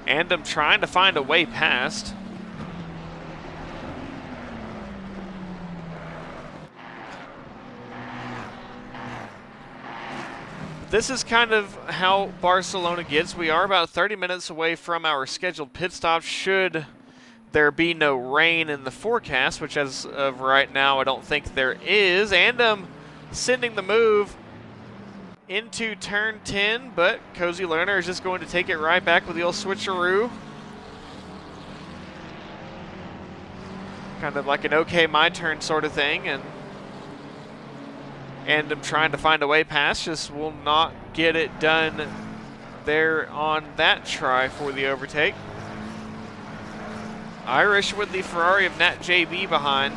and I'm trying to find a way past. This is kind of how Barcelona gets. We are about 30 minutes away from our scheduled pit stop should there be no rain in the forecast, which as of right now I don't think there is. And I'm sending the move into turn 10, but Cozy Lerner is just going to take it right back with the old switcheroo. Kind of like an okay, my turn sort of thing, and I'm trying to find a way past, just will not get it done there on that try for the overtake. Irish with the Ferrari of Nat JB behind.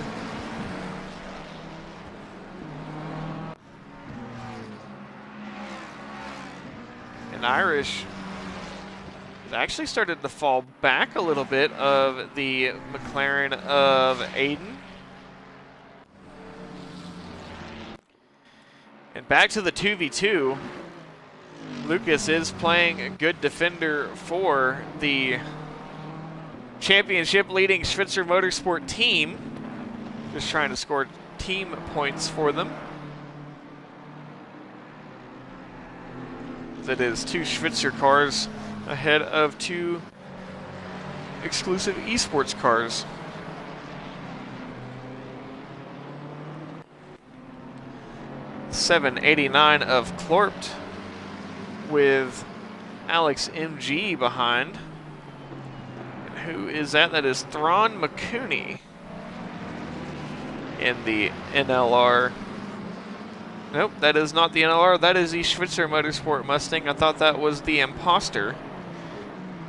And Irish has actually started to fall back a little bit of the McLaren of Aiden. And back to the 2v2. Lucas is playing a good defender for the championship leading Schwitzer Motorsport team. Just trying to score team points for them. That is 2 Schwitzer cars ahead of 2 exclusive esports cars. .789 of Clorpt with Alex MG behind. And who is that? That is Thrawn McCooney in the NLR. Nope, that is not the NLR. That is the Schwitzer Motorsport Mustang. I thought that was the Imposter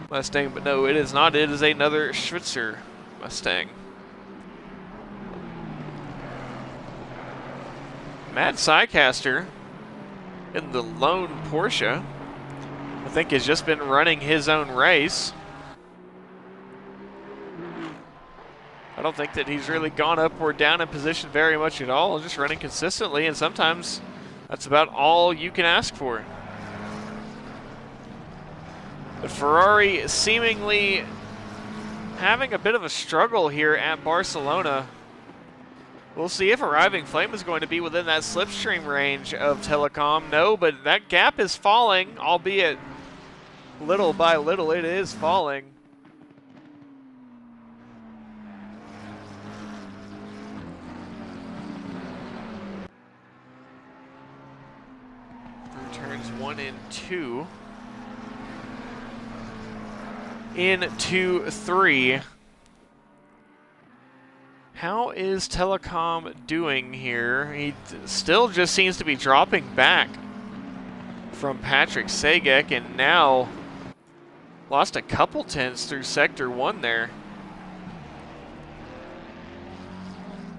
Mustang, but no, it is not. It is another Schwitzer Mustang. Matt Sycaster in the lone Porsche, I think has just been running his own race. I don't think that he's really gone up or down in position very much at all, just running consistently, and sometimes that's about all you can ask for. The Ferrari seemingly having a bit of a struggle here at Barcelona. We'll see if Arriving Flame is going to be within that slipstream range of Telecom. No, but that gap is falling, albeit little by little it is falling. Turns 1 and 2. Into 3. How is Telecom doing here? He still just seems to be dropping back from Patrick Sagek, and now lost a couple tenths through Sector 1 there.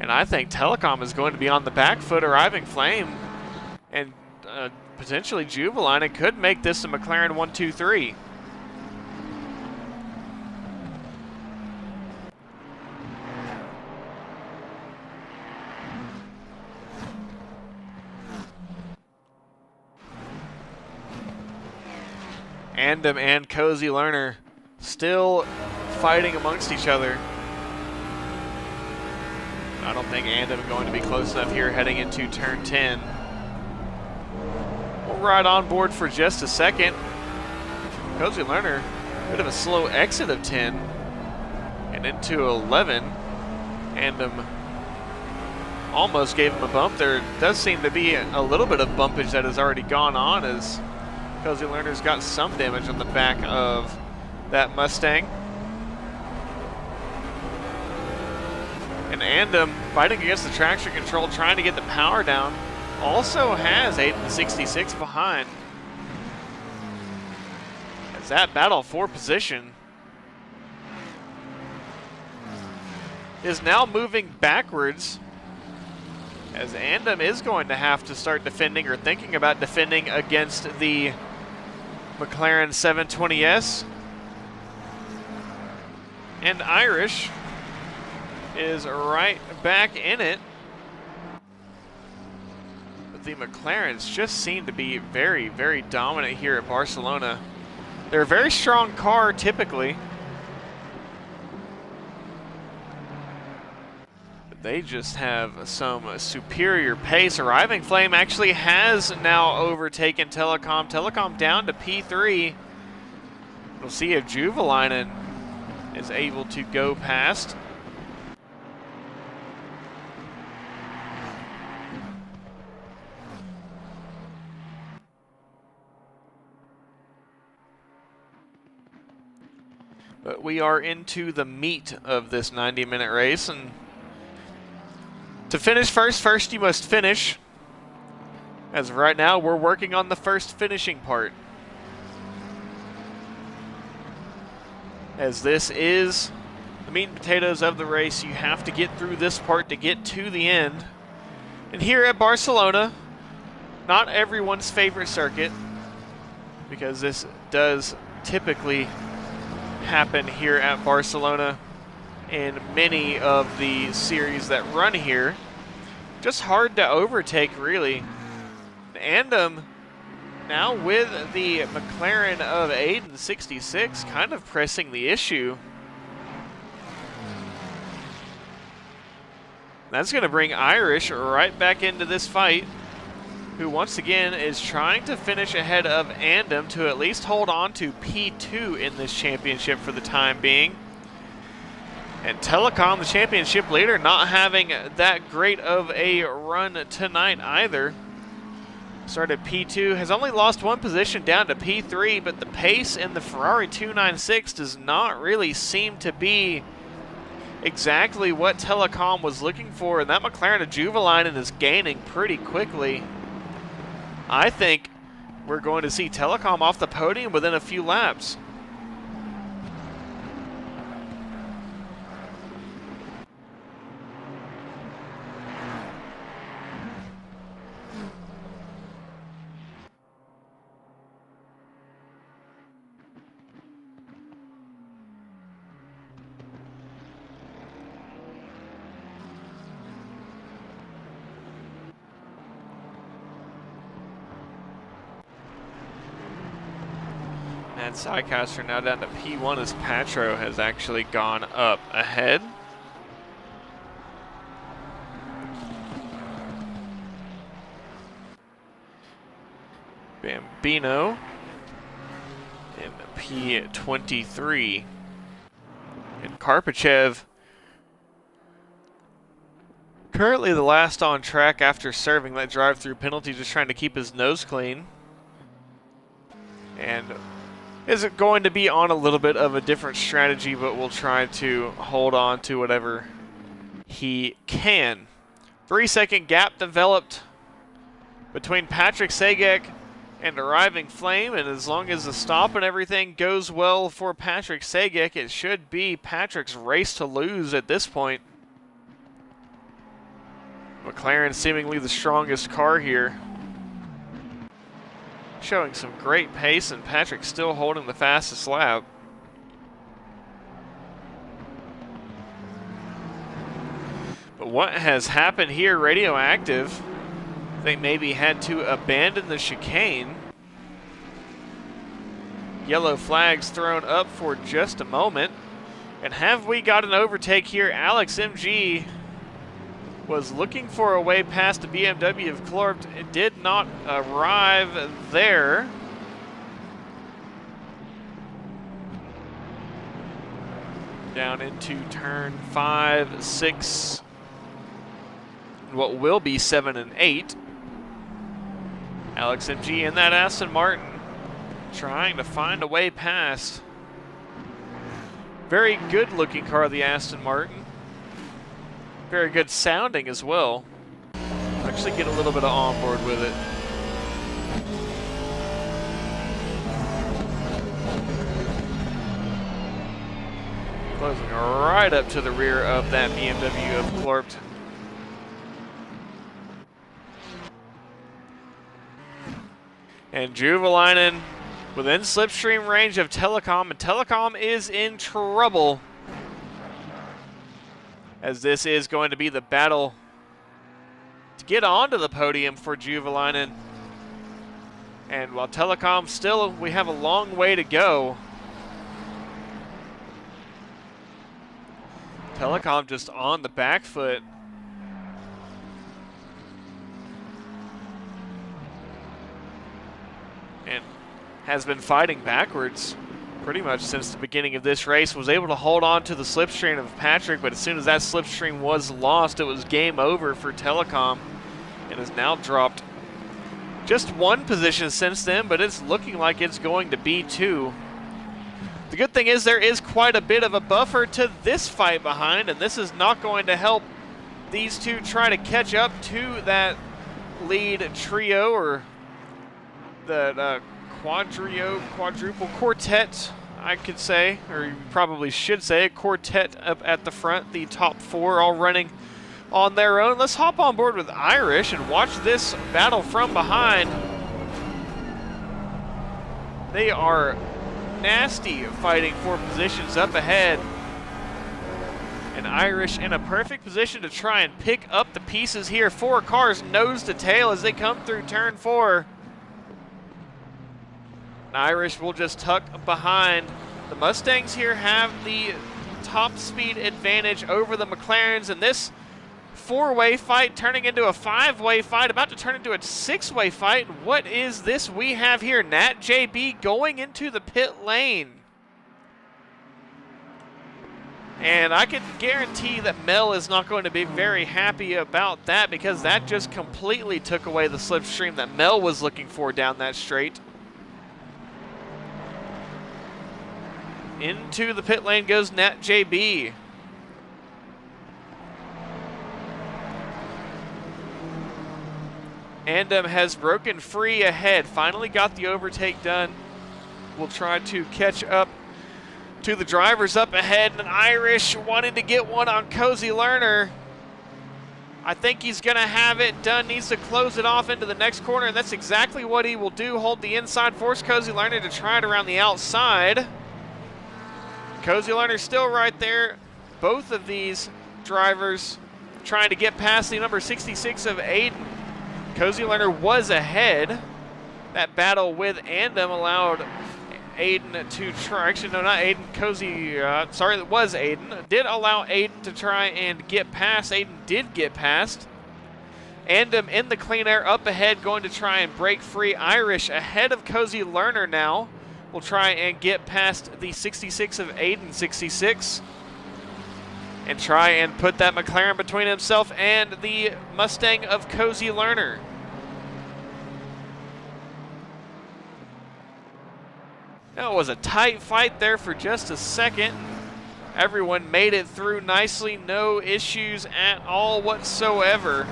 And I think Telecom is going to be on the back foot. Arriving Flame and potentially Juvelainen could make this a McLaren 1-2-3. Andem and Cozy Lerner still fighting amongst each other. I don't think Andem going to be close enough here heading into turn 10. We'll ride on board for just a second. Cozy Lerner, bit of a slow exit of 10 and into 11. Andem almost gave him a bump. There does seem to be a little bit of bumpage that has already gone on as Cozy Lerner's got some damage on the back of that Mustang. And Andem, fighting against the traction control, trying to get the power down, also has Aiden 66 behind. As that battle for position is now moving backwards, as Andem is going to have to start defending or thinking about defending against the McLaren 720S. And Irish is right back in it. But the McLarens just seem to be very, very dominant here at Barcelona. They're a very strong car typically, but they just have some superior pace. Arriving Flame actually has now overtaken Telecom. Telecom down to P3. We'll see if Juvalainen is able to go past. But we are into the meat of this 90-minute race, and to finish first you must finish. As of right now, we're working on the first finishing part, as this is the meat and potatoes of the race. You have to get through this part to get to the end. And here at Barcelona, not everyone's favorite circuit, because this does typically happen here at Barcelona in many of the series that run here. Just hard to overtake, really. Andem now with the McLaren of Aiden 66 kind of pressing the issue. That's going to bring Irish right back into this fight, who once again is trying to finish ahead of Andem to at least hold on to P2 in this championship for the time being. And Telecom, the championship leader, not having that great of a run tonight either. Started P2, has only lost one position down to P3, but the pace in the Ferrari 296 does not really seem to be exactly what Telecom was looking for, and that McLaren of Juvalainen is gaining pretty quickly. I think we're going to see Telecom off the podium within a few laps. And Sidecaster now down to P1 as Patro has actually gone up ahead. Bambino in P23. And Karpachev currently the last on track after serving that drive-through penalty, just trying to keep his nose clean. And is it going to be on a little bit of a different strategy, but we'll try to hold on to whatever he can. 3-second gap developed between Patrick Segek and Arriving Flame, and as long as the stop and everything goes well for Patrick Segek, it should be Patrick's race to lose at this point. McLaren seemingly the strongest car here, showing some great pace, and Patrick still holding the fastest lap. But what has happened here, Radioactive, I think maybe had to abandon the chicane. Yellow flags thrown up for just a moment. And have we got an overtake here? Alex MG was looking for a way past the BMW of Klorpt. It did not arrive there. Down into turn 5, 6, what will be 7 and 8. Alex MG in that Aston Martin trying to find a way past. Very good looking car, the Aston Martin. Very good sounding as well. Actually get a little bit of onboard with it. Closing right up to the rear of that BMW of Klorpt. And Juvalainen within slipstream range of Telecom, and Telecom is in trouble, as this is going to be the battle to get onto the podium for Juvalainen. And while Telecom still, we have a long way to go. Telecom just on the back foot. And has been fighting backwards pretty much since the beginning of this race. Was able to hold on to the slipstream of Patrick, but as soon as that slipstream was lost, it was game over for Telecom, and has now dropped just 1 position since then, but it's looking like it's going to be 2. The good thing is there is quite a bit of a buffer to this fight behind, and this is not going to help these two try to catch up to that lead trio, or the quadruple quartet, I could say, or you probably should say, a quartet up at the front, the top 4 all running on their own. Let's hop on board with Irish and watch this battle from behind. They are nasty fighting for positions up ahead, and Irish in a perfect position to try and pick up the pieces here. 4 cars nose to tail as they come through turn 4. And Irish will just tuck behind. The Mustangs here have the top speed advantage over the McLarens, and this 4-way fight turning into a 5-way fight, about to turn into a 6-way fight. What is this we have here? Nat JB going into the pit lane. And I can guarantee that Mel is not going to be very happy about that, because that just completely took away the slipstream that Mel was looking for down that straight. Into the pit lane goes Nat JB. Andem has broken free ahead. Finally got the overtake done. We'll try to catch up to the drivers up ahead. And Irish wanting to get one on Cozy Lerner. I think he's going to have it done. Needs to close it off into the next corner, and that's exactly what he will do. Hold the inside, force Cozy Lerner to try it around the outside. Cozy Lerner still right there. Both of these drivers trying to get past the number 66 of Aiden. Cozy Lerner was ahead. That battle with Andem allowed Aiden to try, actually no, not Aiden, Cozy, sorry, it was Aiden. Did allow Aiden to try and get past. Aiden did get past. Andem in the clean air up ahead, going to try and break free. Irish ahead of Cozy Lerner now. Will try and get past the 66 of Aiden 66. And try and put that McLaren between himself and the Mustang of Cozy Lerner. That was a tight fight there for just a second. Everyone made it through nicely, no issues at all whatsoever.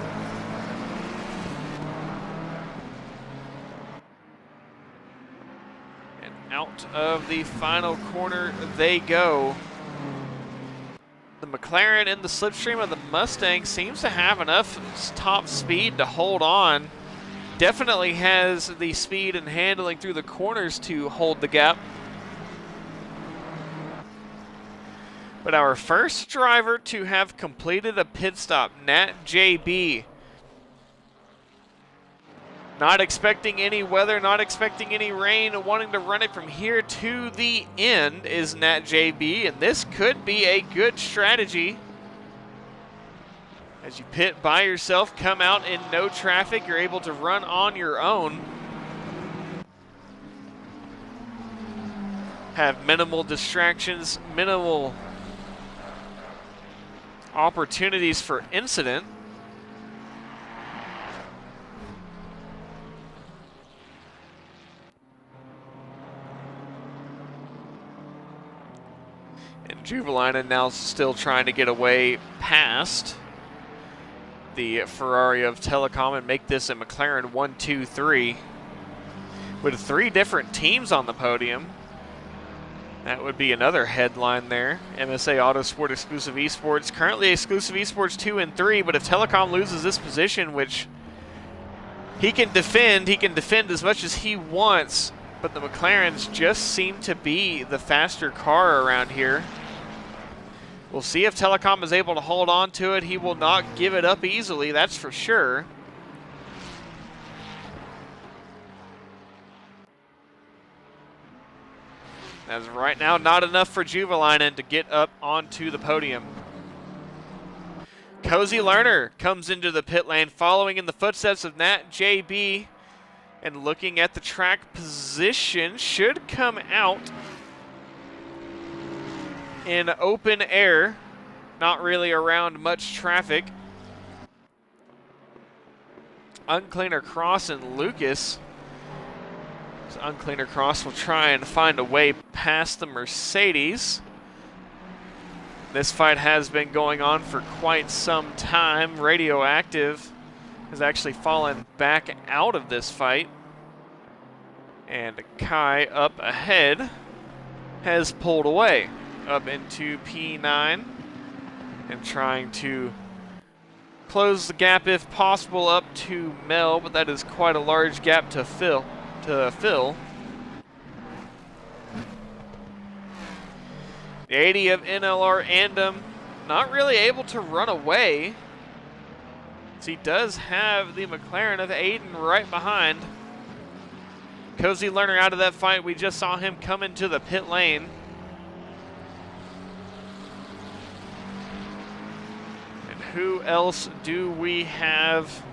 And out of the final corner they go. The McLaren in the slipstream of the Mustang seems to have enough top speed to hold on. Definitely has the speed and handling through the corners to hold the gap. But our first driver to have completed a pit stop, Nat JB. Not expecting any weather, not expecting any rain, wanting to run it from here to the end is Nat JB, and this could be a good strategy. As you pit by yourself, come out in no traffic, you're able to run on your own. Have minimal distractions, minimal opportunities for incident. And Juvelina now still trying to get away past the Ferrari of Telecom and make this a McLaren 1-2-3 with 3 different teams on the podium. That would be another headline there. MSA Autosport Exclusive Esports, currently Exclusive Esports 2 and 3, but if Telecom loses this position, which he can defend as much as he wants, but the McLarens just seem to be the faster car around here. We'll see if Telecom is able to hold on to it. He will not give it up easily, that's for sure. As of right now, not enough for Juvelina to get up onto the podium. Cozy Lerner comes into the pit lane, following in the footsteps of Nat JB, and looking at the track position, should come out in open air, not really around much traffic. Uncleaner Cross and Lucas. So Uncleaner Cross will try and find a way past the Mercedes. This fight has been going on for quite some time. Radioactive has actually fallen back out of this fight. And Kai up ahead has pulled away up into P9 and trying to close the gap if possible up to Mel, but that is quite a large gap to fill. The 80 of NLR Andom not really able to run away. So he does have the McLaren of Aiden right behind. Cozy Lerner out of that fight. We just saw him come into the pit lane. And who else do we have?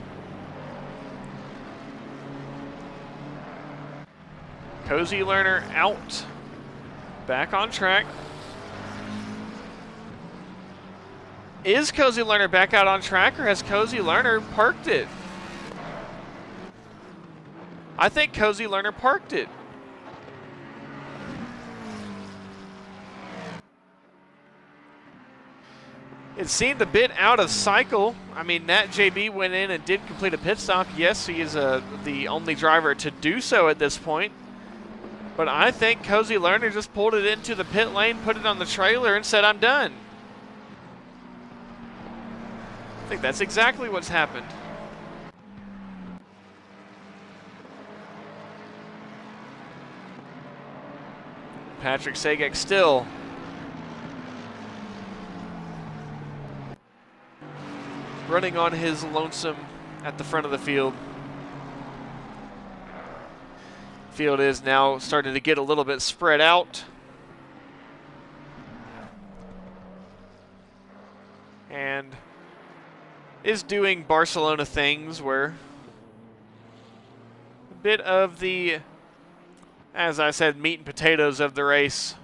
Cozy Lerner out, back on track. Is Cozy Lerner back out on track, or has Cozy Lerner parked it? I think Cozy Lerner parked it. It seemed a bit out of cycle. I mean, Nat JB went in and did complete a pit stop. Yes, he is the only driver to do so at this point. But I think Cozy Lerner just pulled it into the pit lane, put it on the trailer, and said, I'm done. I think that's exactly what's happened. Patrick Sagek still running on his lonesome at the front of the field. Field is now starting to get a little bit spread out. And is doing Barcelona things where a bit of the, as I said, meat and potatoes of the race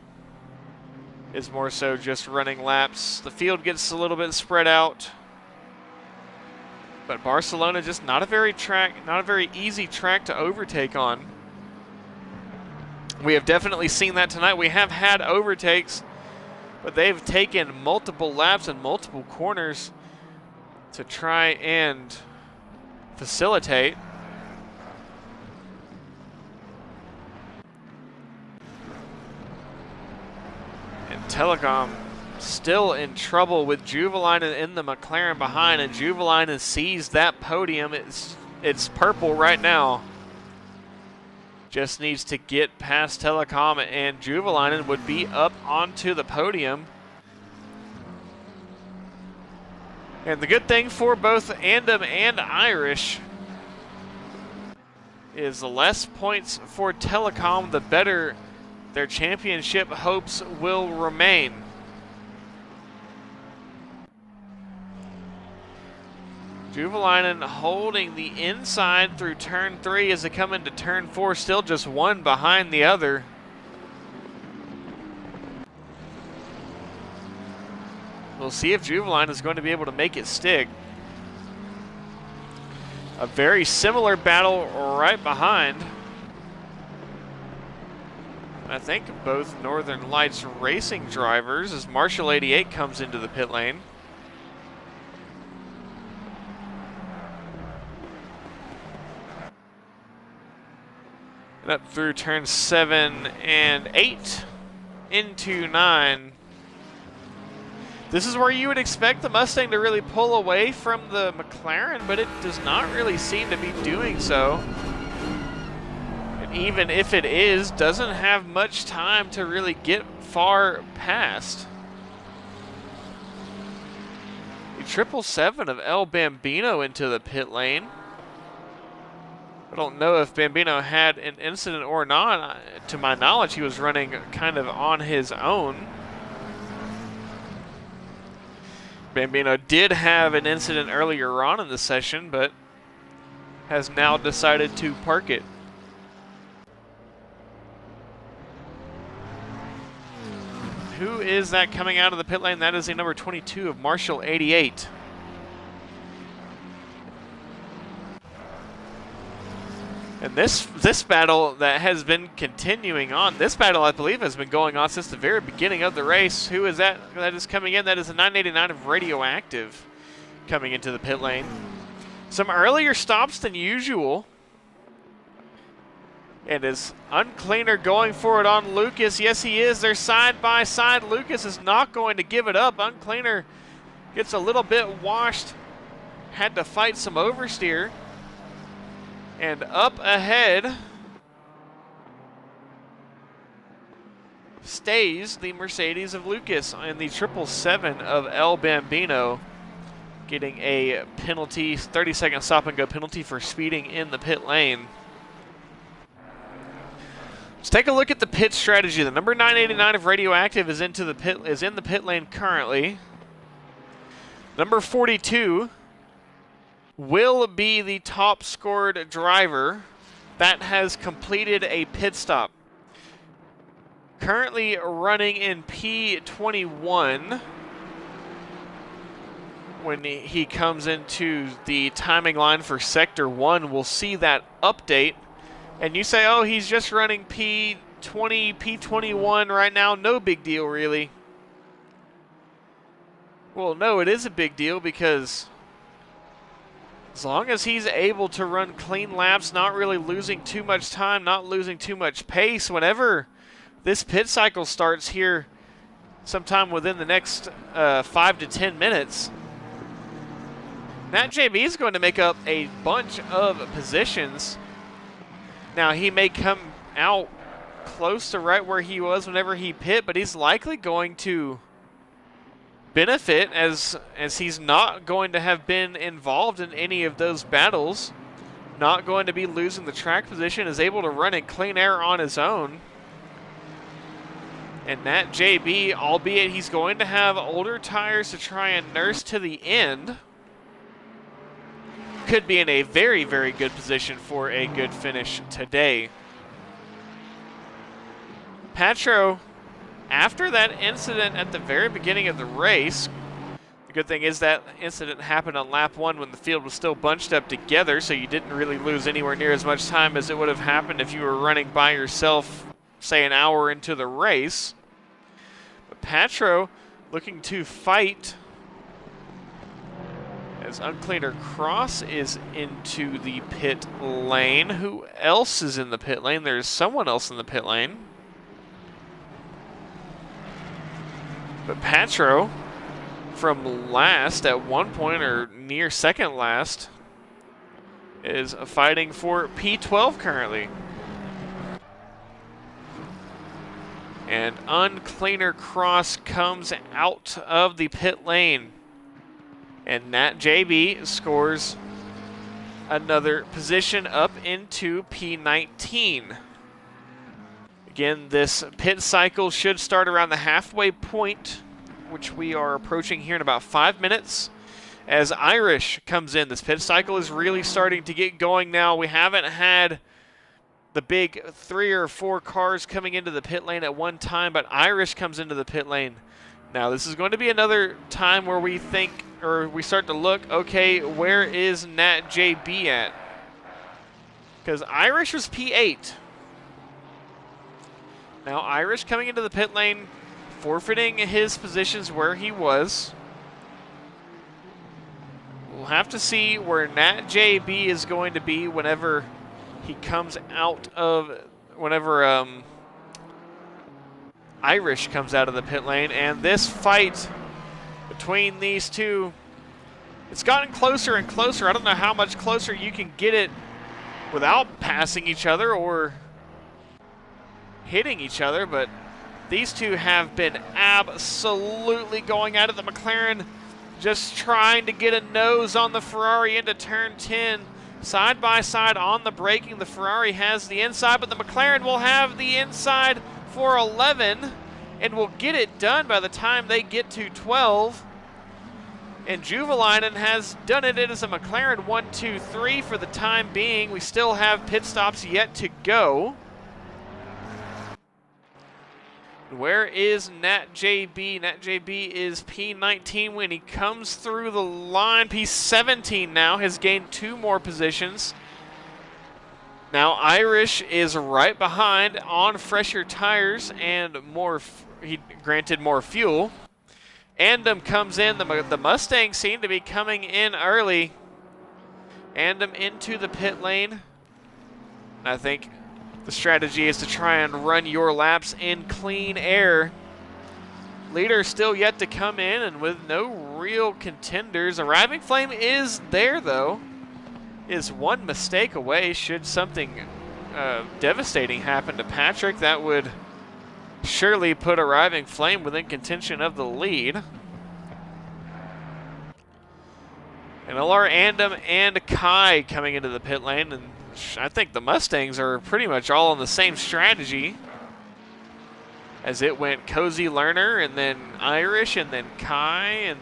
is more so just running laps. The field gets a little bit spread out. But Barcelona just not a very easy track to overtake on. We have definitely seen that tonight. We have had overtakes, but they've taken multiple laps and multiple corners to try and facilitate. And Telecom still in trouble with Juvelina in the McLaren behind, and Juvelina sees that podium. It's purple right now. Just needs to get past Telecom, and Juvelina would be up onto the podium. And the good thing for both Andom and Irish is the less points for Telecom, the better their championship hopes will remain. Juvelainen holding the inside through turn 3 as they come into turn 4, still just one behind the other. We'll see if Juvelainen is going to be able to make it stick. A very similar battle right behind. I think both Northern Lights racing drivers as Marshall 88 comes into the pit lane. And up through turn 7 and 8 into 9. This is where you would expect the Mustang to really pull away from the McLaren, but it does not really seem to be doing so. And even if it is, doesn't have much time to really get far past. The 777 of El Bambino into the pit lane. I don't know if Bambino had an incident or not. To my knowledge, he was running kind of on his own. Bambino did have an incident earlier on in the session, but has now decided to park it. Who is that coming out of the pit lane? That is the number 22 of Marshall 88. And this battle that has been continuing on, this battle I believe has been going on since the very beginning of the race. Who is that is coming in? That is a 989 of Radioactive coming into the pit lane. Some earlier stops than usual. And is Uncleaner going for it on Lucas? Yes, he is. They're side by side. Lucas is not going to give it up. Uncleaner gets a little bit washed. Had to fight some oversteer. And up ahead stays the Mercedes of Lucas and the 777 of El Bambino, getting a penalty, 30-second stop and go penalty for speeding in the pit lane. Let's take a look at the pit strategy. The number 989 of Radioactive is in the pit lane currently. Number 42 will be the top scored driver that has completed a pit stop. Currently running in P21 when he comes into the timing line for Sector 1. We'll see that update. And you say, oh, he's just running P20, P21 right now. No big deal, really. Well, no, it is a big deal because as long as he's able to run clean laps, not really losing too much time, not losing too much pace, whenever this pit cycle starts here sometime within the next 5 to 10 minutes, Nat JB is going to make up a bunch of positions. Now, he may come out close to right where he was whenever he pit, but he's likely going to benefit as he's not going to have been involved in any of those battles, not going to be losing the track position, is able to run in clean air on his own. And Nat JB, albeit he's going to have older tires to try and nurse to the end, could be in a very, very good position for a good finish today. Patro, after that incident at the very beginning of the race, the good thing is that incident happened on lap 1 when the field was still bunched up together, so you didn't really lose anywhere near as much time as it would have happened if you were running by yourself, say, an hour into the race. But Patro looking to fight as Uncleaner Cross is into the pit lane. Who else is in the pit lane? There's someone else in the pit lane. But Patro, from last at one point or near second last, is fighting for P12 currently. And Uncleaner Cross comes out of the pit lane. And Nat JB scores another position up into P19. Again, this pit cycle should start around the halfway point, which we are approaching here in about 5 minutes. As Irish comes in, this pit cycle is really starting to get going now. We haven't had the big 3 or 4 cars coming into the pit lane at one time, but Irish comes into the pit lane. Now, this is going to be another time where we think, or we start to look, okay, where is Nat JB at? Because Irish was P8. Now, Irish coming into the pit lane, forfeiting his positions where he was. We'll have to see where Nat JB is going to be whenever he comes out of, whenever Irish comes out of the pit lane. And this fight between these two, it's gotten closer and closer. I don't know how much closer you can get it without passing each other or hitting each other, but these two have been absolutely going at it. The McLaren just trying to get a nose on the Ferrari into turn 10. Side by side on the braking, the Ferrari has the inside, but the McLaren will have the inside for 11 and will get it done by the time they get to 12. And Juvelainen has done it. It is a McLaren 1-2-3 for the time being. We still have pit stops yet to go. Where is Nat JB? Nat JB is P19 when he comes through the line. P17 now, has gained 2 more positions. Now Irish is right behind on fresher tires and he granted more fuel. Andom comes in. The Mustangs seem to be coming in early. Andom into the pit lane. I think the strategy is to try and run your laps in clean air. Leader still yet to come in, and with no real contenders. Arriving Flame is there, though. Is one mistake away. Should something devastating happen to Patrick, that would surely put Arriving Flame within contention of the lead. And LR Andom and Kai coming into the pit lane, and I think the Mustangs are pretty much all on the same strategy, as it went Cozy Lerner and then Irish and then Kai and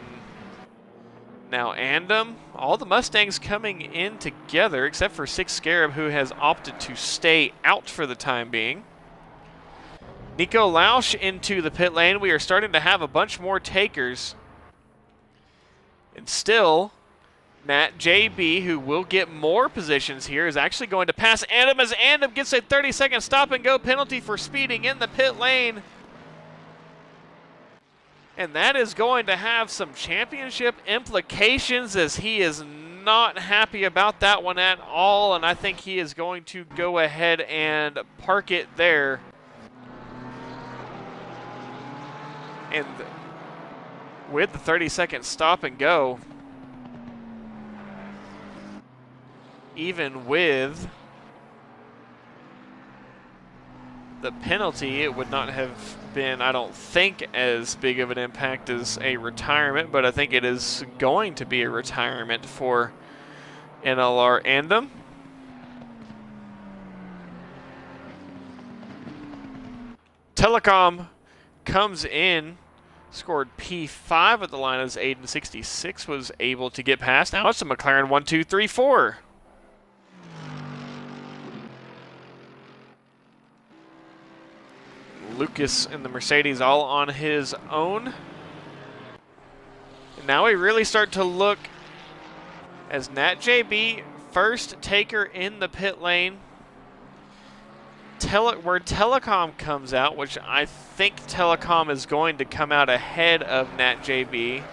now Andom. All the Mustangs coming in together except for Six Scarab, who has opted to stay out for the time being. Nico Lausch into the pit lane. We are starting to have a bunch more takers. And still, Nat JB, who will get more positions here, is actually going to pass Andom as Andom gets a 30-second stop-and-go penalty for speeding in the pit lane. And that is going to have some championship implications, as he is not happy about that one at all, and I think he is going to go ahead and park it there. And with the 30-second stop-and-go, even with the penalty, it would not have been, I don't think, as big of an impact as a retirement, but I think it is going to be a retirement for NLR Andom. Telecom comes in, scored P5 at the line as Aiden 66 was able to get past. Now it's a McLaren 1-2-3-4. Lucas and the Mercedes all on his own. And now we really start to look as Nat JB, first taker in the pit lane. Where Telecom comes out, which I think Telecom is going to come out ahead of Nat JB,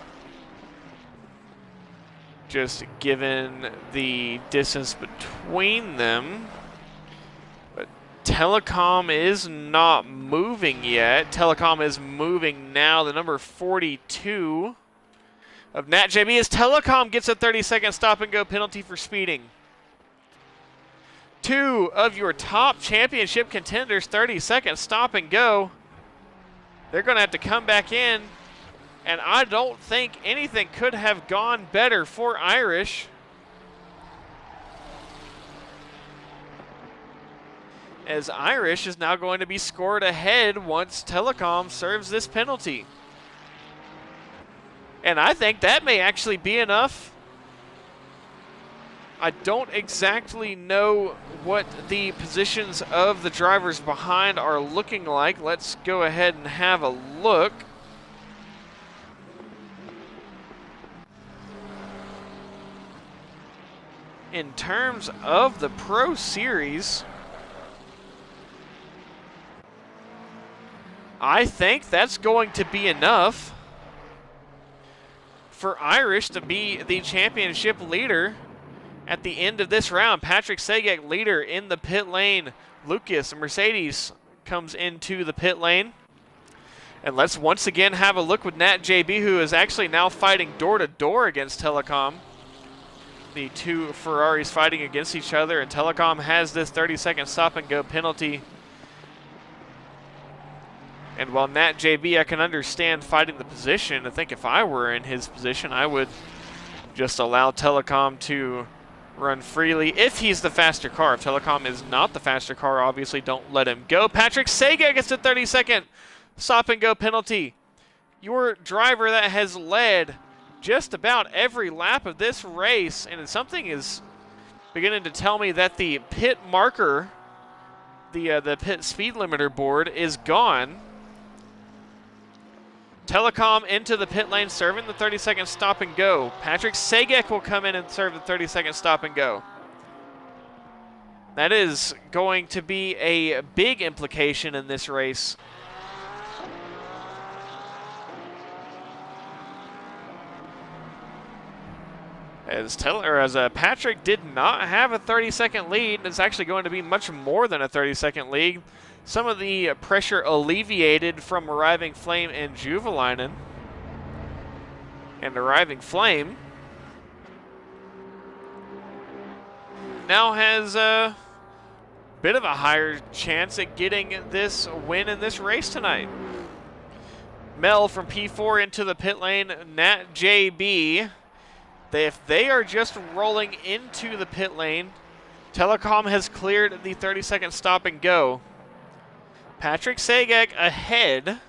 just given the distance between them. But Telecom is not moving yet. Telecom is moving now. The number 42 of Nat JB as Telecom gets a 30-second stop-and-go penalty for speeding. 2 of your top championship contenders, 30-second stop and go. They're going to have to come back in, and I don't think anything could have gone better for Irish. as Irish is now going to be scored ahead once Telecom serves this penalty. And I think that may actually be enough. I don't exactly know what the positions of the drivers behind are looking like. Let's go ahead and have a look. In terms of the Pro Series, I think that's going to be enough for Irish to be the championship leader at the end of this round. Patrick Segek, leader in the pit lane. Lucas Mercedes comes into the pit lane. And let's once again have a look with Nat JB, who is actually now fighting door-to-door against Telecom. The two Ferraris fighting against each other, and Telecom has this 30-second stop-and-go penalty. And while Nat JB, I can understand fighting the position, I think if I were in his position, I would just allow Telecom to run freely if he's the faster car. If Telecom is not the faster car, obviously don't let him go. Patrick Sega gets a 30-second stop-and-go penalty. Your driver that has led just about every lap of this race, and something is beginning to tell me that the pit marker, the pit speed limiter board, is gone. Telecom into the pit lane, serving the 30-second stop and go. Patrick Segek will come in and serve the 30-second stop and go. That is going to be a big implication in this race. As Patrick did not have a 30-second lead, it's actually going to be much more than a 30-second lead. Some of the pressure alleviated from Arriving Flame and Juvelainen. And Arriving Flame now has a bit of a higher chance at getting this win in this race tonight. Mel from P4 into the pit lane. Nat JB. If they are just rolling into the pit lane, Telecom has cleared the 30-second stop and go. Patrick Segek ahead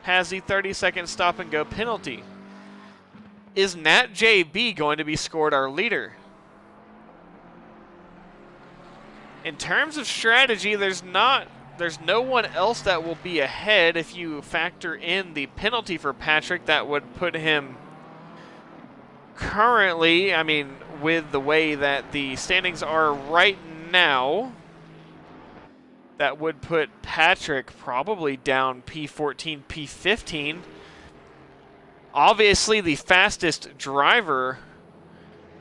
has the 30-second stop and go penalty. Is Nat JB going to be scored our leader? In terms of strategy, there's no one else that will be ahead. If you factor in the penalty for Patrick, that would put him currently, I mean, with the way that the standings are right now, that would put Patrick probably down P14, P15. Obviously, the fastest driver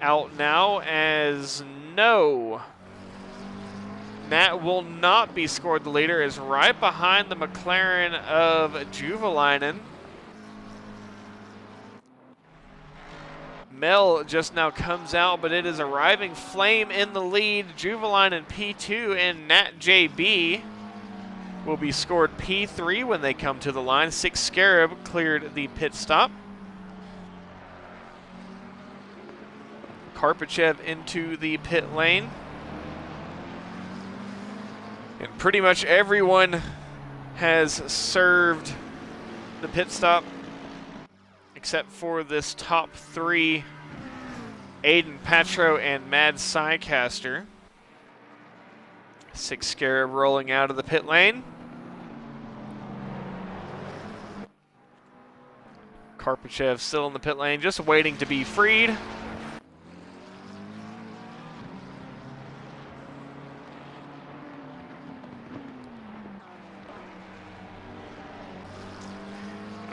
out now, as no, Nat will not be scored the leader, is right behind the McLaren of Juvelainen. Mel just now comes out, but it is Arriving Flame in the lead. Juvelainen P2 and Nat JB will be scored P3 when they come to the line. Six Scarab cleared the pit stop. Karpachev into the pit lane. And pretty much everyone has served the pit stop except for this top three, Aiden Patro and Mad Psycaster. Six Scarab rolling out of the pit lane. Karpachev still in the pit lane, just waiting to be freed.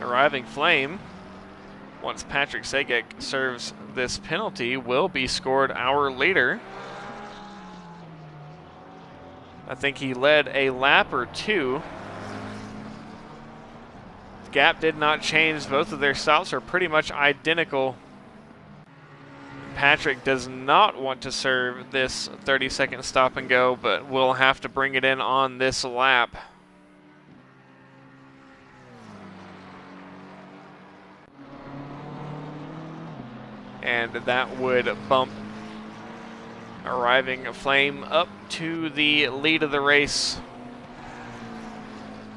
Arriving Flame, once Patrick Segek serves this penalty, will be scored our leader. I think he led a lap or two. Gap did not change. Both of their stops are pretty much identical. Patrick does not want to serve this 30-second stop and go, but will have to bring it in on this lap. And that would bump arriving Flame up to the lead of the race.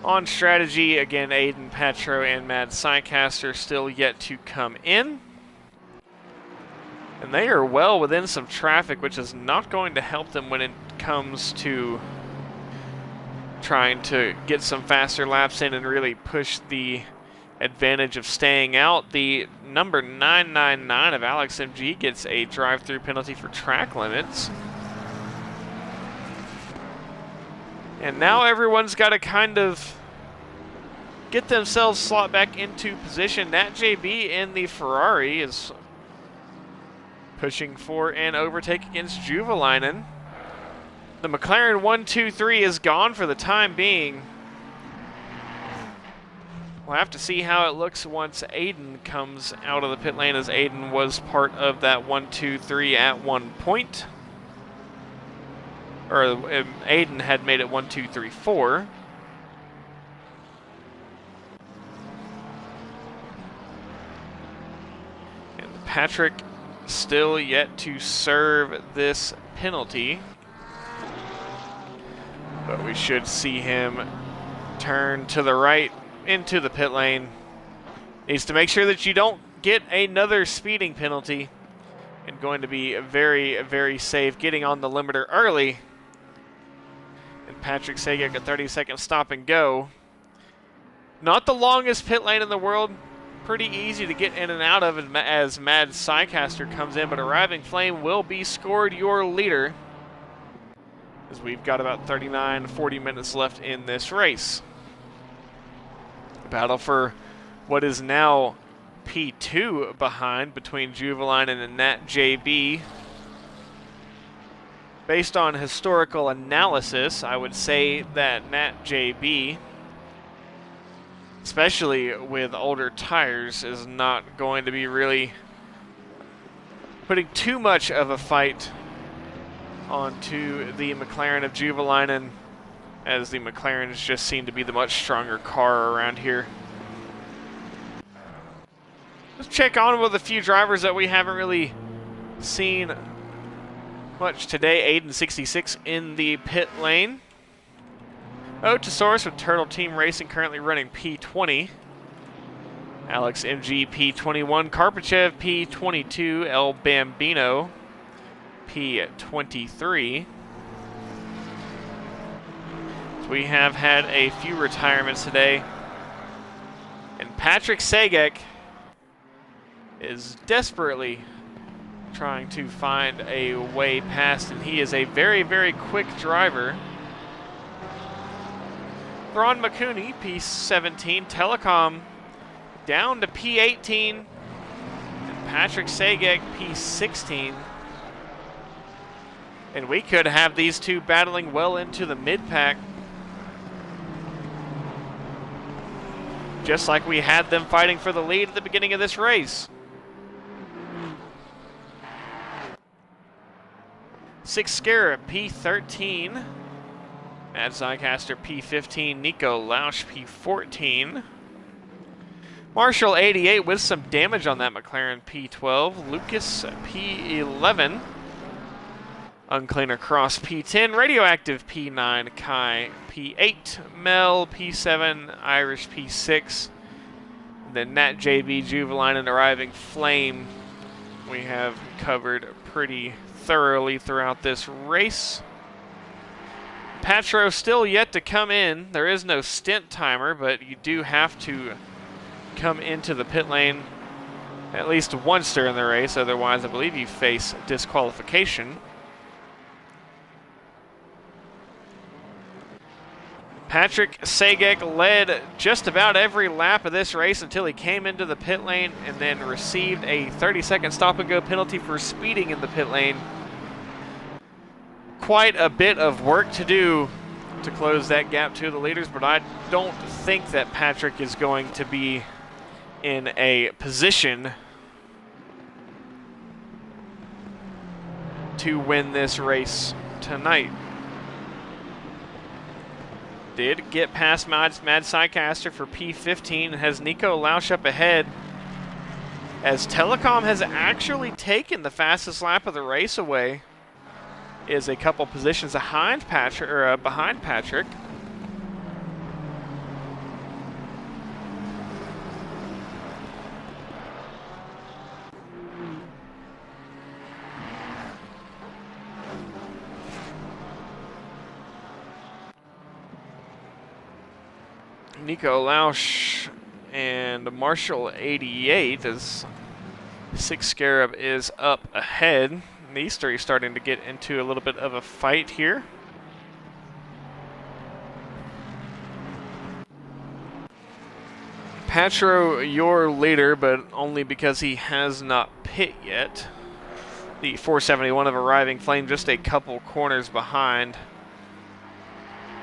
On strategy, again, Aiden, Petro, and Mad Psycaster still yet to come in. And they are well within some traffic, which is not going to help them when it comes to trying to get some faster laps in and really push the advantage of staying out. The number 999 of Alex MG gets a drive-through penalty for track limits. And now everyone's got to kind of get themselves slot back into position. Nat JB in the Ferrari is pushing for an overtake against Juvalainen. The McLaren 1-2-3 is gone for the time being. We'll have to see how it looks once Aiden comes out of the pit lane, as Aiden was part of that 1-2-3 at one point. Or Aiden had made it 1-2-3-4. And Patrick still yet to serve this penalty. But we should see him turn to the right into the pit lane. Needs to make sure that you don't get another speeding penalty. And going to be very, very safe getting on the limiter early. And Patrick Sagic, a 30-second stop and go. Not the longest pit lane in the world. Pretty easy to get in and out of as Mad Psycaster comes in, but arriving Flame will be scored your leader, as we've got about 39-40 minutes left in this race. Battle for what is now P2 behind between Juvalainen and Nat JB. Based on historical analysis, I would say that Nat JB, especially with older tires, is not going to be really putting too much of a fight onto the McLaren of Juvalainen, as the McLarens just seem to be the much stronger car around here. Let's check on with a few drivers that we haven't really seen much today. Aiden 66 in the pit lane. Otosaurus with Turtle Team Racing currently running P20. Alex MG P21. Karpachev P22. El Bambino P23. So we have had a few retirements today. And Patrick Sagic is desperately trying to find a way past, and he is a very, very quick driver. Thrawn McCooney, P17. Telecom down to P18. And Patrick Sagic, P16. And we could have these two battling well into the mid-pack, just like we had them fighting for the lead at the beginning of this race. Six Scarab, P13. Mad Psycaster, P15. Nico Lausch, P14. Marshall, 88, with some damage on that McLaren, P12. Lucas, P11. Uncleaner Cross, P10. Radioactive, P9. Kai, P8. Mel, P7. Irish, P6. Then Nat JB, Juvalainen, arriving Flame, we have covered pretty thoroughly throughout this race. Patro still yet to come in. There is no stint timer, but you do have to come into the pit lane at least once during the race. Otherwise, I believe you face disqualification. Patrick Sagic led just about every lap of this race until he came into the pit lane and then received a 30-second stop-and-go penalty for speeding in the pit lane. Quite a bit of work to do to close that gap to the leaders, but I don't think that Patrick is going to be in a position to win this race tonight. Did get past Mad Psycaster for P15 and has Nico Lausch up ahead, as Telecom has actually taken the fastest lap of the race away. is a couple positions behind Patrick. Nico Lausch and Marshall 88 as Six Scarab is up ahead. These three starting to get into a little bit of a fight here. Patro, your leader, but only because he has not pit yet. The 471 of Arriving Flame just a couple corners behind.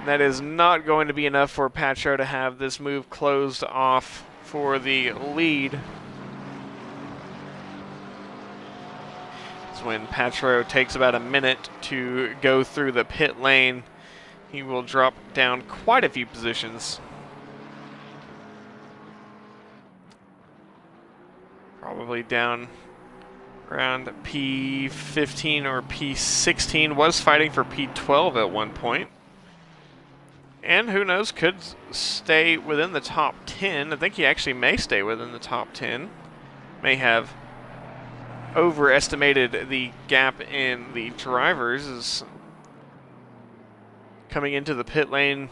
That is not going to be enough for Patro to have this move closed off for the lead. When Patro takes about a minute to go through the pit lane, he will drop down quite a few positions. Probably down around P15 or P16. Was fighting for P12 at one point. And who knows, could stay within the top 10. I think he actually may stay within the top 10. May have overestimated the gap in the drivers. Is coming into the pit lane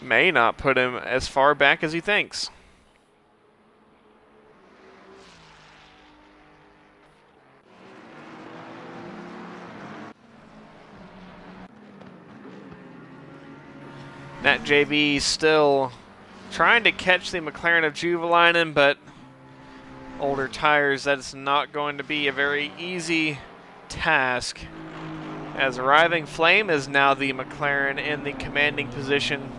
may not put him as far back as he thinks. Nat JB still trying to catch the McLaren of Juvelainen, but older tires, that's not going to be a very easy task, as Arriving Flame is now the McLaren in the commanding position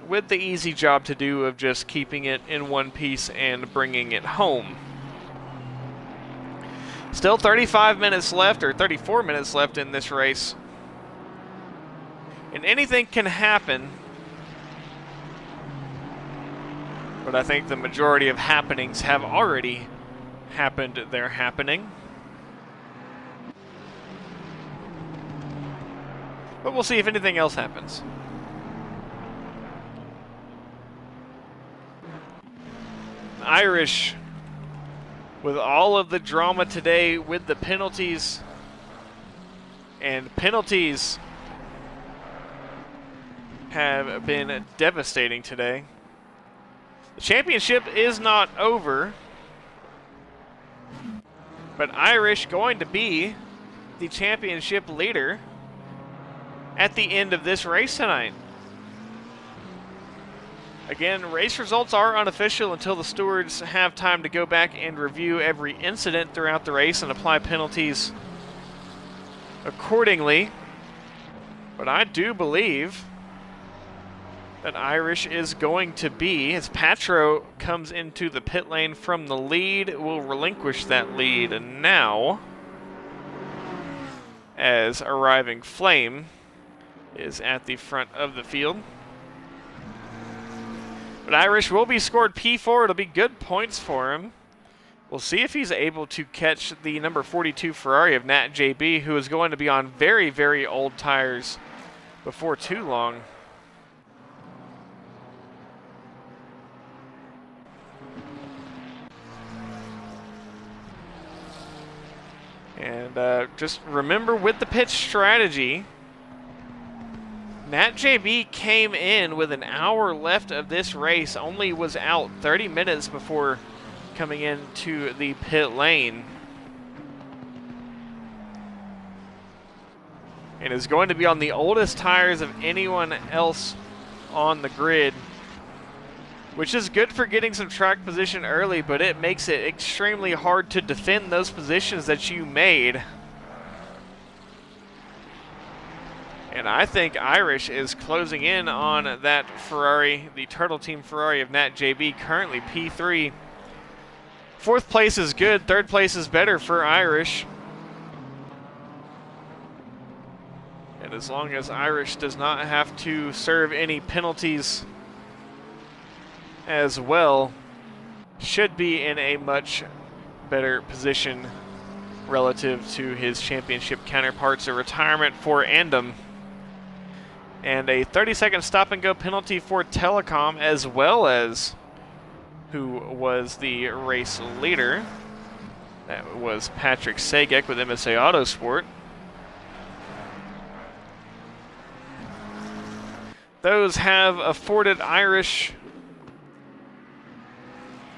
with the easy job to do of just keeping it in one piece and bringing it home. Still 35 minutes left, or 34 minutes left in this race, and anything can happen. But I think the majority of happenings have already happened. They're happening. But we'll see if anything else happens. Irish, with all of the drama today with the penalties, and penalties have been devastating today. The championship is not over, but Irish going to be the championship leader at the end of this race tonight. Again, race results are unofficial until the stewards have time to go back and review every incident throughout the race and apply penalties accordingly. But I do believe that Irish is going to be, as Patro comes into the pit lane from the lead, will relinquish that lead now, as Arriving Flame is at the front of the field. But Irish will be scored P4. It'll be good points for him. We'll see if he's able to catch the number 42 Ferrari of Nat JB, who is going to be on very, very old tires before too long. And just remember, with the pit strategy, Nat JB came in with an hour left of this race, only was out 30 minutes before coming into the pit lane, and is going to be on the oldest tires of anyone else on the grid, which is good for getting some track position early, but it makes it extremely hard to defend those positions that you made. And I think Irish is closing in on that Ferrari, the Turtle Team Ferrari of Nat JB, currently P3. Fourth place is good, third place is better for Irish. And as long as Irish does not have to serve any penalties as well, should be in a much better position relative to his championship counterparts. A retirement for Andom. And a 30-second stop-and-go penalty for Telecom, as well as who was the race leader. That was Patrick Sagek with MSA Autosport. Those have afforded Irish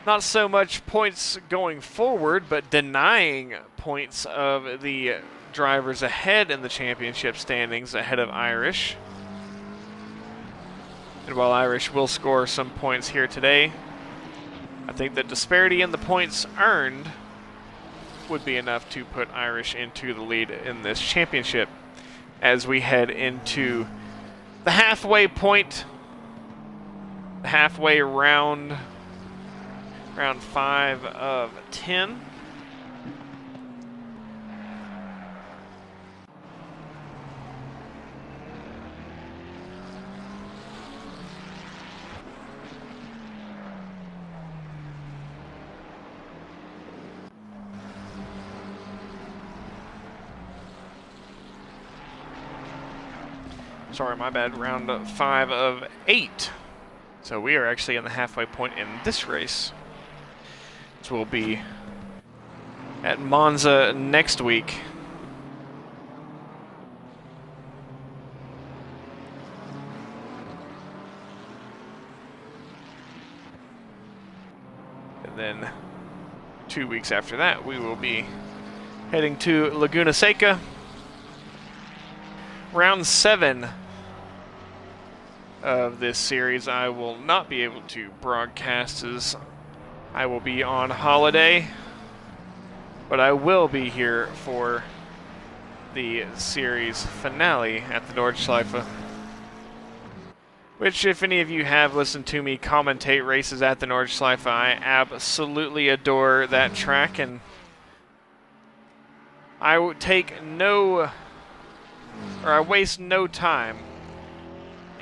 not so much points going forward, but denying points of the drivers ahead in the championship standings ahead of Irish. And while Irish will score some points here today, I think the disparity in the points earned would be enough to put Irish into the lead in this championship as we head into the halfway point, the halfway round, round 5 of 10. Sorry, my bad. Round 5 of 8. So we are actually in the halfway point in this race. This will be at Monza next week. And then 2 weeks after that, we will be heading to Laguna Seca. Round 7 of this series I will not be able to broadcast as I will be on holiday, but I will be here for the series finale at the Nordschleife, which, if any of you have listened to me commentate races at the Nordschleife, I absolutely adore that track, and I would take no, or I waste no time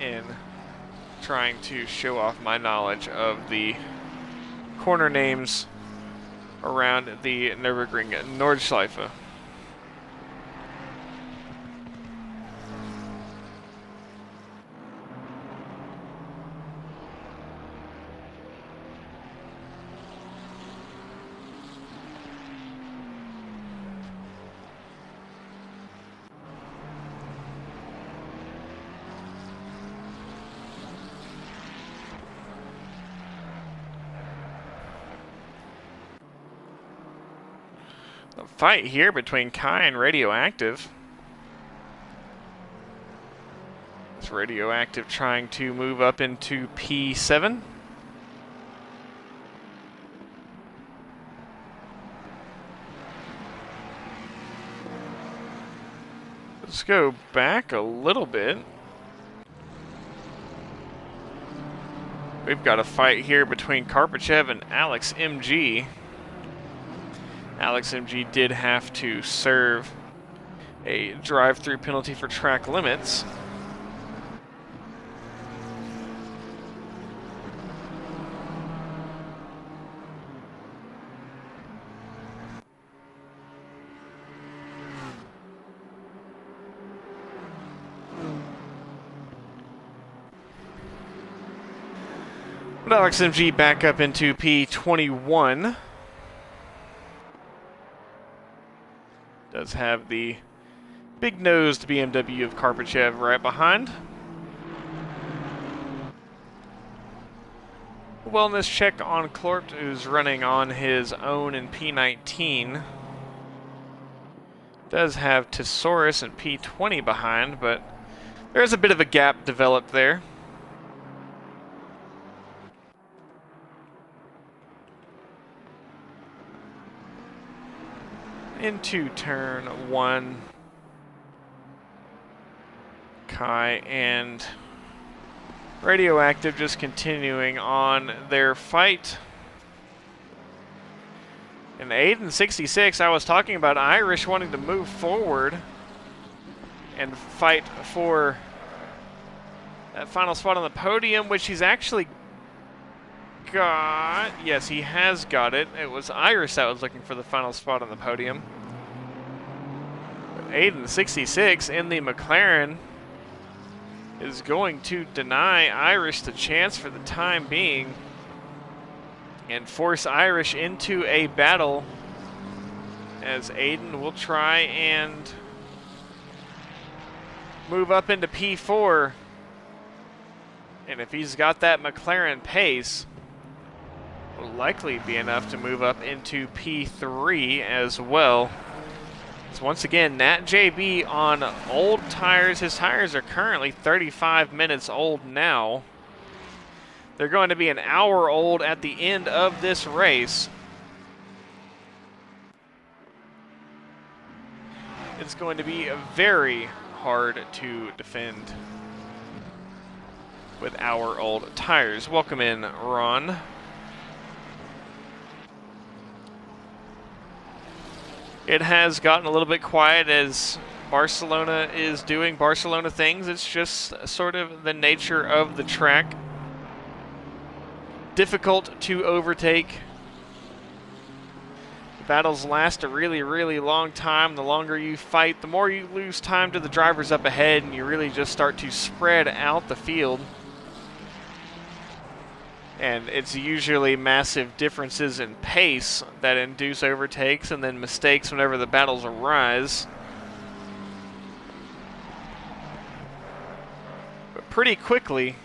in trying to show off my knowledge of the corner names around the Nürburgring Nordschleife. The fight here between Kai and Radioactive. It's Radioactive trying to move up into P7. Let's go back a little bit. We've got a fight here between Karpachev and Alex MG. Alex MG did have to serve a drive-through penalty for track limits. But Alex MG back up into P21. Does have the big-nosed BMW of Karpachev right behind. Wellness check on Klort, who's running on his own in P19. Does have Tesaurus in P20 behind, but there's a bit of a gap developed there. Into turn 1, Kai and Radioactive just continuing on their fight. In Aiden 66, I was talking about Irish wanting to move forward and fight for that final spot on the podium, which he's actually got. Yes, he has got it. It was Irish that was looking for the final spot on the podium. Aiden 66 in the McLaren is going to deny Irish the chance for the time being and force Irish into a battle, as Aiden will try and move up into P4. And if he's got that McLaren pace, will likely be enough to move up into P3 as well. So once again, Nat JB on old tires. His tires are currently 35 minutes old now. They're going to be an hour old at the end of this race. It's going to be very hard to defend with hour-old tires. Welcome in, Ron. It has gotten a little bit quiet as Barcelona is doing Barcelona things. It's just sort of the nature of the track. Difficult to overtake. The battles last a really, really long time. The longer you fight, the more you lose time to the drivers up ahead, and you really just start to spread out the field. And it's usually massive differences in pace that induce overtakes and then mistakes whenever the battles arise. But pretty quickly,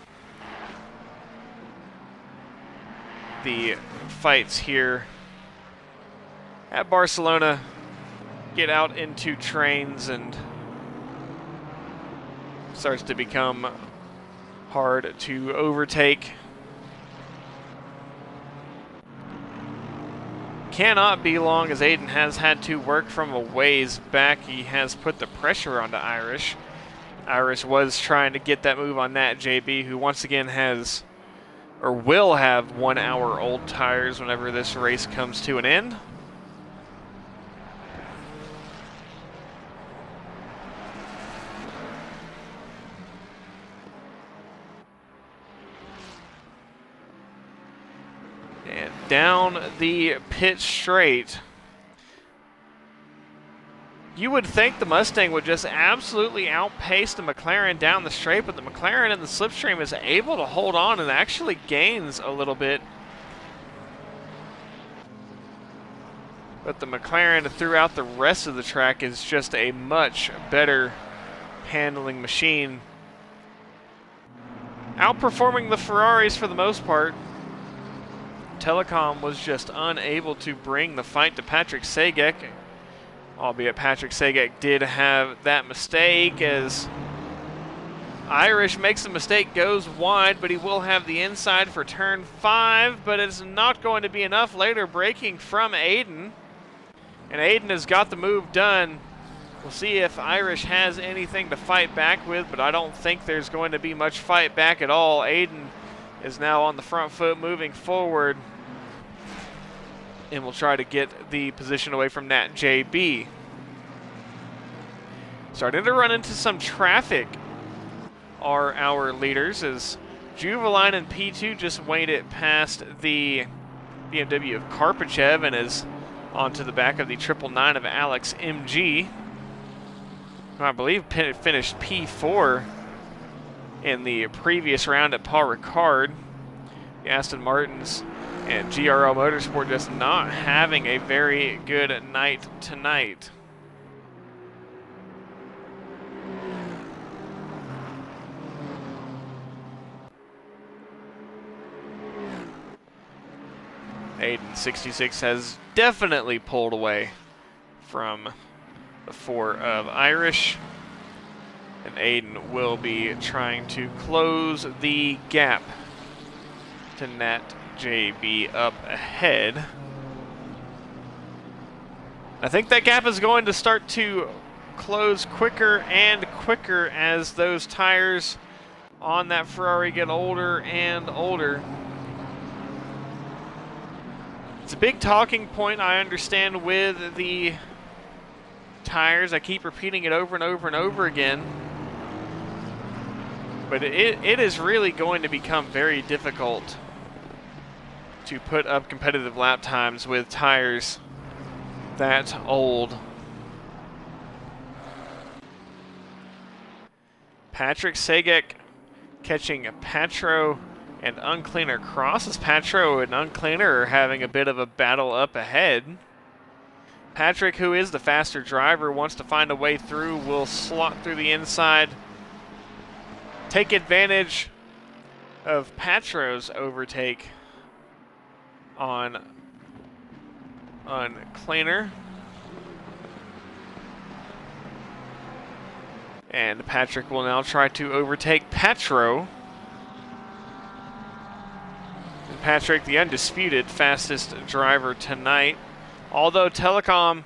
the fights here at Barcelona get out into trains and starts to become hard to overtake. Cannot be long, as Aiden has had to work from a ways back. He has put the pressure onto Irish. Irish was trying to get that move on Nat JB, who once again has, or will have, 1 hour old tires whenever this race comes to an end. And down the pit straight. You would think the Mustang would just absolutely outpace the McLaren down the straight, but the McLaren in the slipstream is able to hold on and actually gains a little bit. But the McLaren throughout the rest of the track is just a much better handling machine, outperforming the Ferraris for the most part. Telecom was just unable to bring the fight to Patrick Sagek, albeit Patrick Sagek did have that mistake as Irish makes the mistake, goes wide, but he will have the inside for turn 5, but it's not going to be enough. Later braking from Aiden, and Aiden has got the move done. We'll see if Irish has anything to fight back with, but I don't think there's going to be much fight back at all. Aiden is now on the front foot moving forward, and will try to get the position away from Nat JB. Starting to run into some traffic are our leaders, as Juveline in P2 just waited past the BMW of Karpachev and is onto the back of the 999 of Alex MG, who I believe finished P4 in the previous round at Paul Ricard. The Aston Martins and GRL Motorsport just not having a very good night tonight. Aiden 66 has definitely pulled away from the 4 of Irish, and Aiden will be trying to close the gap to Nat JB up ahead. I think that gap is going to start to close quicker and quicker as those tires on that Ferrari get older and older. It's a big talking point, I understand, with the tires. I keep repeating it over and over and over again. But it is really going to become very difficult to put up competitive lap times with tires that old. Patrick Sagek catching Patro and Uncleaner cross, as Patro and Uncleaner are having a bit of a battle up ahead. Patrick, who is the faster driver, wants to find a way through, will slot through the inside, take advantage of Patro's overtake on Uncleaner. And Patrick will now try to overtake Patro. And Patrick, the undisputed fastest driver tonight. Although Telecom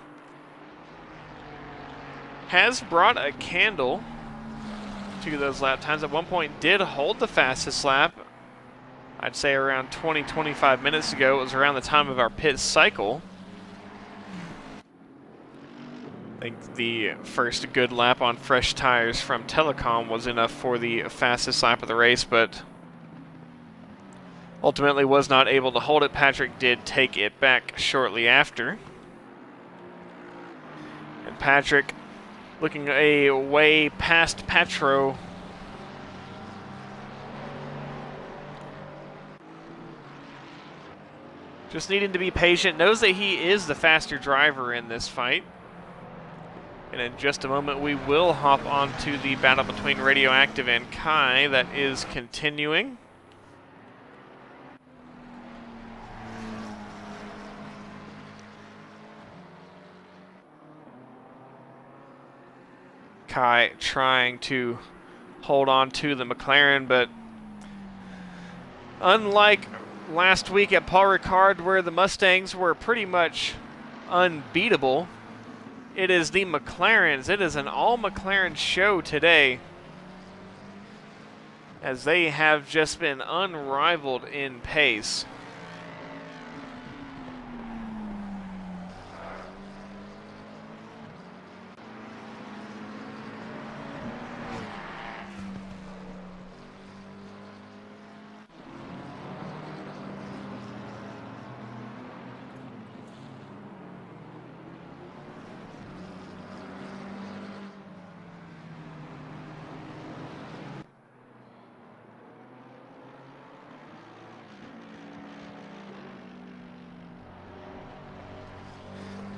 has brought a candle to those lap times, at one point did hold the fastest lap. I'd say around 20-25 minutes ago. It was around the time of our pit cycle. I think the first good lap on fresh tires from Telecom was enough for the fastest lap of the race, but ultimately was not able to hold it. Patrick did take it back shortly after. And Patrick looking a way past Patro. Just needing to be patient. Knows that he is the faster driver in this fight. And in just a moment, we will hop onto the battle between Radioactive and Kai that is continuing. Kai trying to hold on to the McLaren, but unlike last week at Paul Ricard, where the Mustangs were pretty much unbeatable, it is the McLarens. It is an all-McLaren show today, as they have just been unrivaled in pace.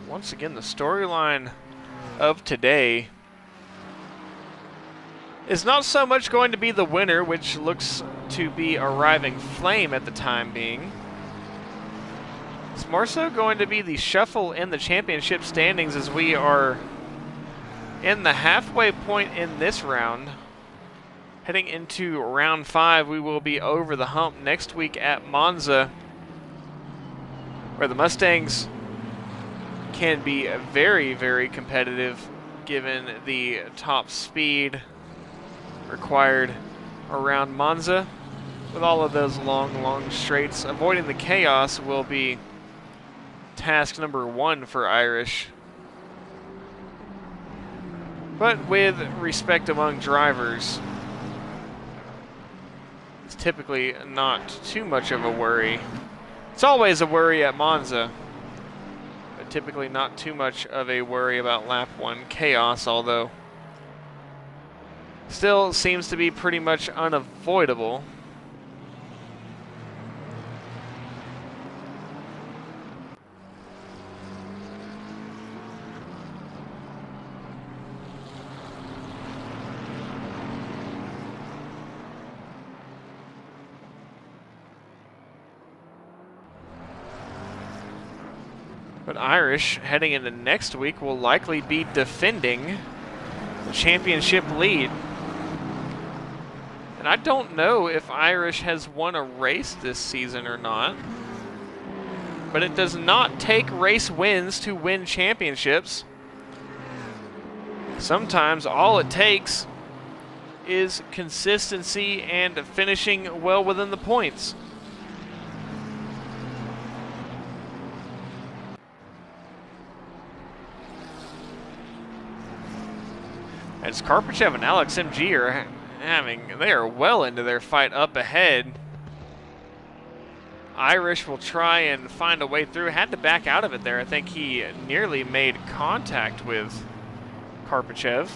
Once again, the storyline of today is not so much going to be the winner, which looks to be Arriving Flame at the time being. It's more so going to be the shuffle in the championship standings, as we are in the halfway point in this round. Heading into round 5, we will be over the hump next week at Monza, where the Mustangs can be very, very competitive given the top speed required around Monza. With all of those long straights, avoiding the chaos will be task number 1 for Irish. But with respect among drivers, it's typically not too much of a worry. It's always a worry at Monza, typically not too much of a worry about lap 1 chaos, although still seems to be pretty much unavoidable. But Irish, heading into next week, will likely be defending the championship lead. And I don't know if Irish has won a race this season or not. But it does not take race wins to win championships. Sometimes all it takes is consistency and finishing well within the points. As Karpachev and Alex MG are they are well into their fight up ahead. Irish will try and find a way through. Had to back out of it there. I think he nearly made contact with Karpachev.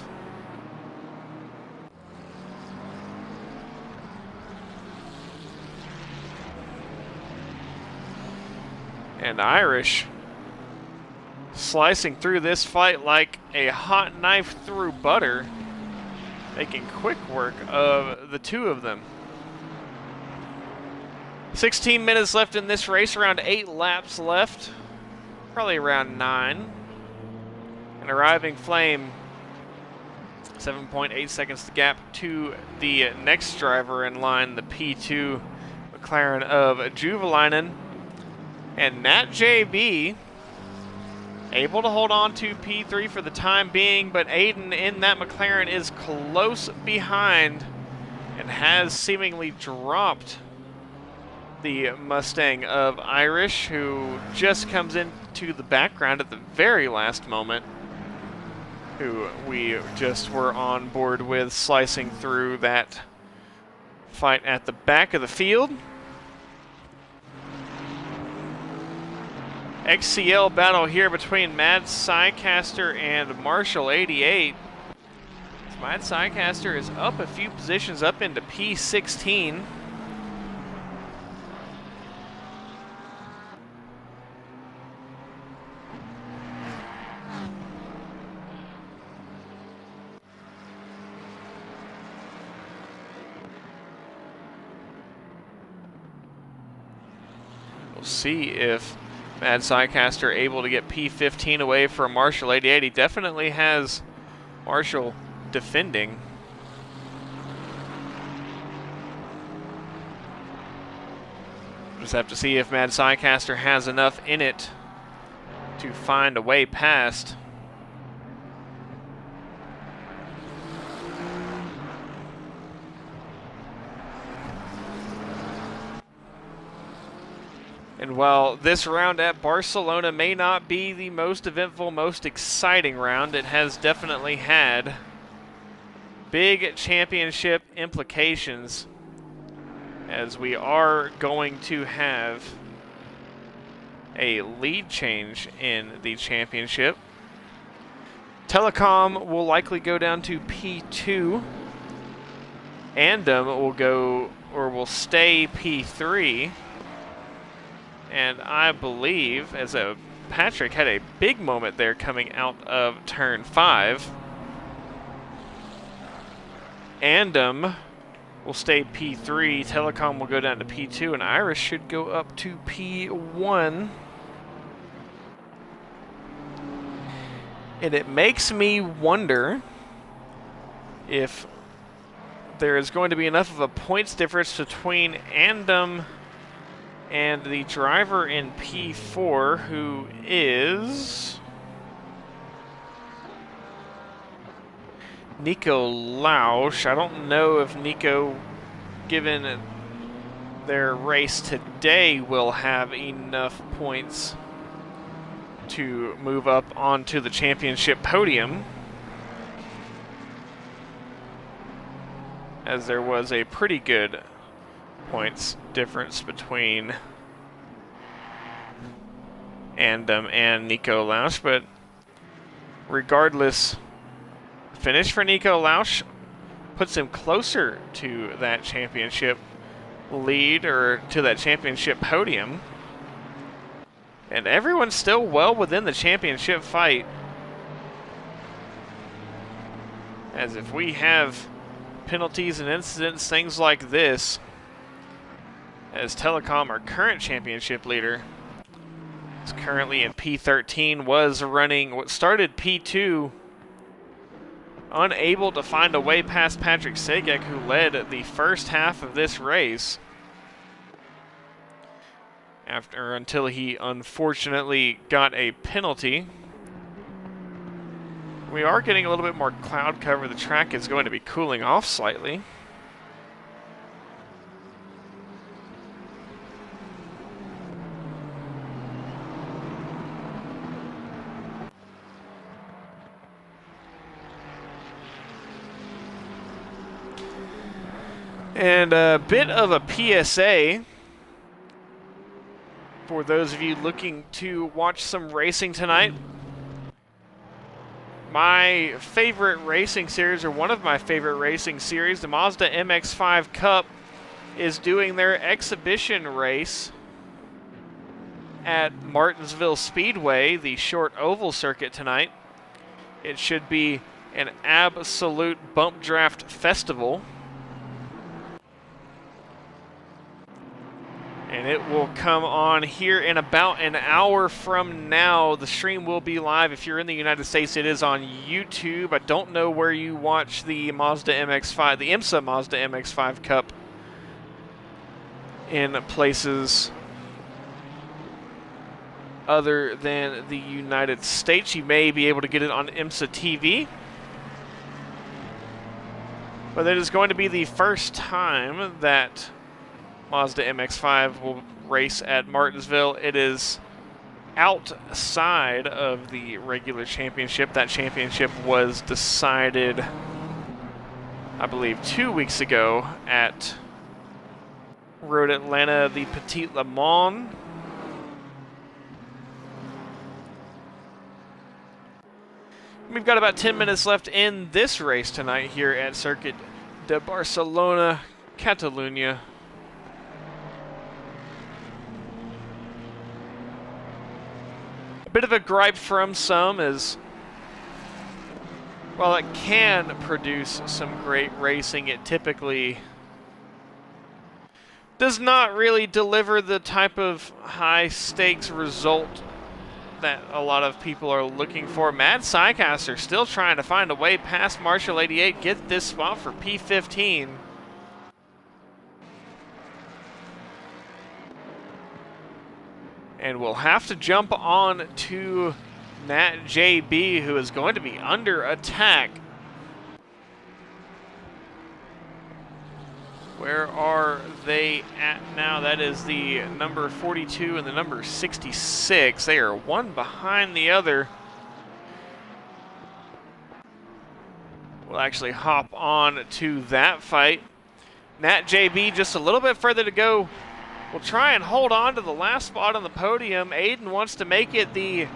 And Irish slicing through this fight like a hot knife through butter, making quick work of the two of them. 16 minutes left in this race, around 8 laps left, probably around 9. An arriving flame, 7.8 seconds the gap to the next driver in line, the P2 McLaren of Juvalainen. And Nat JB able to hold on to P3 for the time being, but Aiden in that McLaren is close behind and has seemingly dropped the Mustang of Irish, who just comes into the background at the very last moment, who we just were on board with, slicing through that fight at the back of the field. XCL battle here between Mad Psycaster and Marshall 88. Mad Psycaster is up a few positions, up into P16. We'll see if Mad Psycaster able to get P15 away from Marshall 88. He definitely has Marshall defending. Just have to see if Mad Psycaster has enough in it to find a way past. And while this round at Barcelona may not be the most eventful, most exciting round, it has definitely had big championship implications, as we are going to have a lead change in the championship. Telecom will likely go down to P2. Andom will stay P3. And I believe, Patrick had a big moment there coming out of turn 5. Andom will stay P3, Telecom will go down to P2, and Irish should go up to P1. And it makes me wonder if there is going to be enough of a points difference between Andom and the driver in P4, who is Nico Lausch. I don't know if Nico, given their race today, will have enough points to move up onto the championship podium, as there was a pretty good points difference between Andom and Nico Lausch. But regardless, finish for Nico Lausch puts him closer to that championship lead, or to that championship podium. And everyone's still well within the championship fight, as if we have penalties and incidents, things like this, as Telecom, our current championship leader, is currently in P13, was running what started P2, unable to find a way past Patrick Sagek, who led the first half of this race, until he unfortunately got a penalty. We are getting a little bit more cloud cover. The track is going to be cooling off slightly. And a bit of a PSA for those of you looking to watch some racing tonight. My favorite racing series, or one of my favorite racing series, the Mazda MX-5 Cup, is doing their exhibition race at Martinsville Speedway, the short oval circuit tonight. It should be an absolute bump draft festival. And it will come on here in about an hour from now. The stream will be live. If you're in the United States, it is on YouTube. I don't know where you watch the Mazda MX-5, the IMSA Mazda MX-5 Cup in places other than the United States. You may be able to get it on IMSA TV. But it is going to be the first time that Mazda MX-5 will race at Martinsville. It is outside of the regular championship. That championship was decided, I believe, 2 weeks ago at Road Atlanta, the Petit Le Mans. We've got about 10 minutes left in this race tonight here at Circuit de Barcelona-Catalunya. A bit of a gripe from some is, while it can produce some great racing, it typically does not really deliver the type of high-stakes result that a lot of people are looking for. Mad Sycaster still trying to find a way past Marshall 88, get this spot for P15. And we'll have to jump on to Nat JB, who is going to be under attack. Where are they at now? That is the number 42 and the number 66. They are one behind the other. We'll actually hop on to that fight. Nat JB just a little bit further to go. We'll try and hold on to the last spot on the podium. Aiden wants to make it the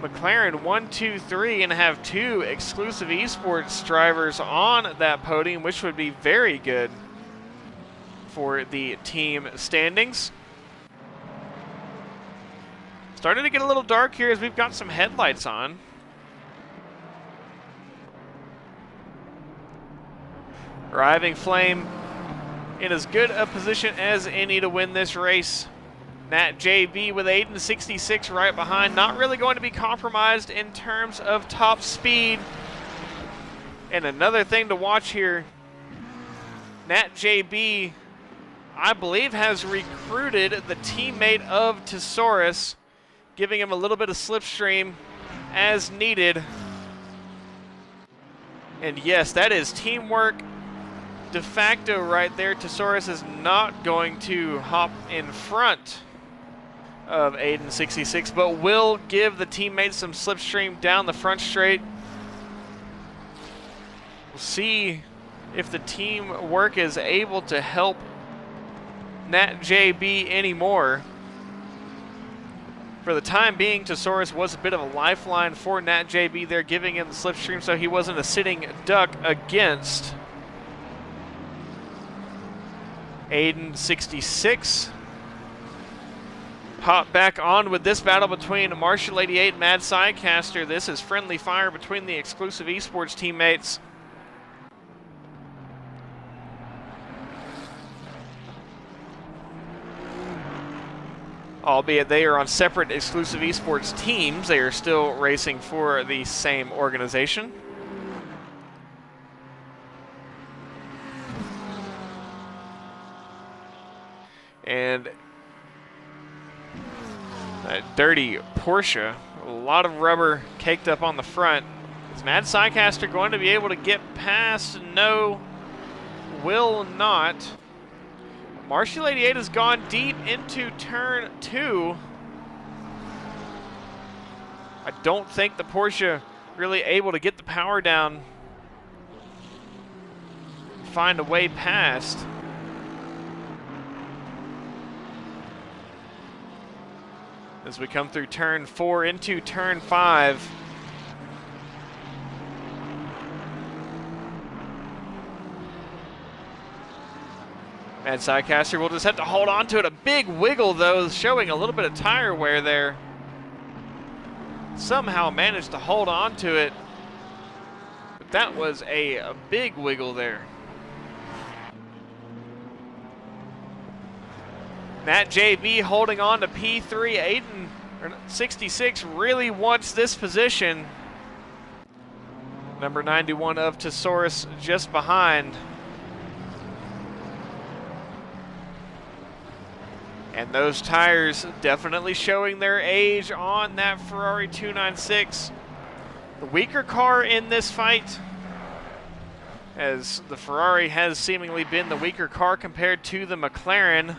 McLaren 1, 2, 3 and have two exclusive esports drivers on that podium, which would be very good for the team standings. Starting to get a little dark here as we've got some headlights on. Driving Flame in as good a position as any to win this race. Nat JB with Aiden 66 right behind. Not really going to be compromised in terms of top speed. And another thing to watch here, Nat JB, I believe, has recruited the teammate of Tesaurus, giving him a little bit of slipstream as needed. And yes, that is teamwork de facto right there. Tesaurus is not going to hop in front of Aiden 66, but will give the teammate some slipstream down the front straight. We'll see if the teamwork is able to help Nat JB anymore. For the time being, Tesaurus was a bit of a lifeline for Nat JB there, giving him the slipstream so he wasn't a sitting duck against Aiden 66. Hop back on with this battle between Marshall 88 and Mad Sycaster. This is friendly fire between the exclusive esports teammates. Albeit they are on separate exclusive esports teams, they are still racing for the same organization. And that dirty Porsche, a lot of rubber caked up on the front. Is Mad Sycaster going to be able to get past? No, will not. Marshall 88 has gone deep into turn 2. I don't think the Porsche really able to get the power down, find a way past. As we come through turn 4 into turn 5. And Sidecaster will just have to hold on to it. A big wiggle, though, showing a little bit of tire wear there. Somehow managed to hold on to it. But that was a big wiggle there. Nat JB holding on to P3. Aiden, 66, really wants this position. Number 91 of Tesaurus just behind. And those tires definitely showing their age on that Ferrari 296. The weaker car in this fight, as the Ferrari has seemingly been the weaker car compared to the McLaren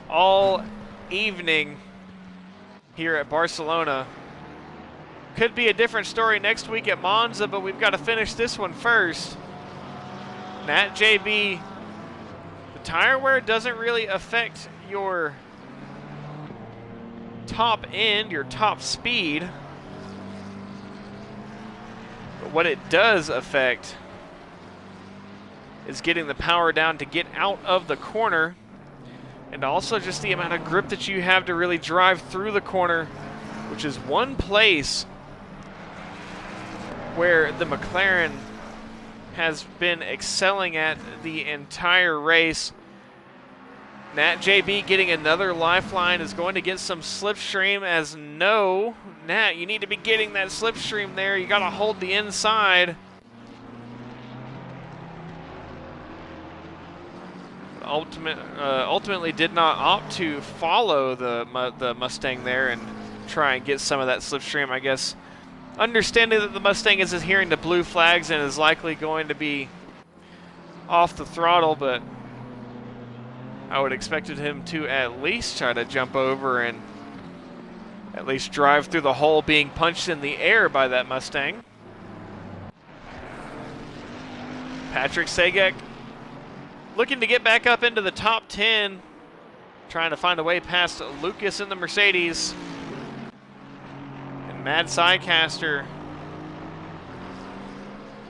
all evening here at Barcelona. Could be a different story next week at Monza, but we've got to finish this one first. Nat JB, the tire wear doesn't really affect your top end, your top speed. But what it does affect is getting the power down to get out of the corner, and also just the amount of grip that you have to really drive through the corner, which is one place where the McLaren has been excelling at the entire race. Nat JB getting another lifeline, is going to get some slipstream, as no, Nat, you need to be getting that slipstream there. You got to hold the inside. Ultimately did not opt to follow the Mustang there and try and get some of that slipstream, I guess. Understanding that the Mustang is adhering to blue flags and is likely going to be off the throttle, but I would expected him to at least try to jump over and at least drive through the hole being punched in the air by that Mustang. Patrick Sagek looking to get back up into the top 10, trying to find a way past Lucas in the Mercedes. And Mad Sidecaster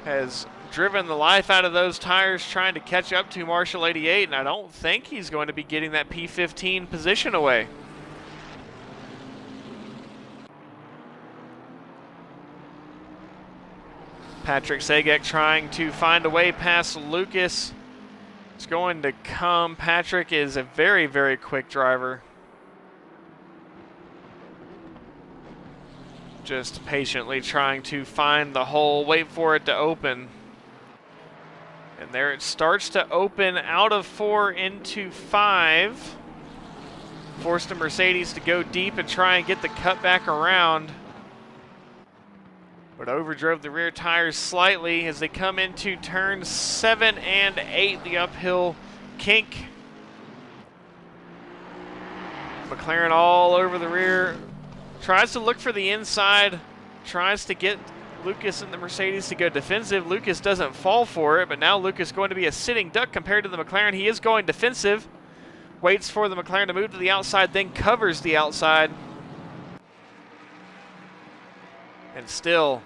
has driven the life out of those tires trying to catch up to Marshall 88, and I don't think he's going to be getting that P15 position away. Patrick Sagek trying to find a way past Lucas. It's going to come. Patrick is a very, very quick driver. Just patiently trying to find the hole, wait for it to open. And there it starts to open out of 4 into 5. Forced the Mercedes to go deep and try and get the cut back around. But overdrove the rear tires slightly as they come into turns 7 and 8, the uphill kink. McLaren all over the rear. Tries to look for the inside. Tries to get Lucas and the Mercedes to go defensive. Lucas doesn't fall for it, but now Lucas going to be a sitting duck compared to the McLaren. He is going defensive. Waits for the McLaren to move to the outside, then covers the outside. And still,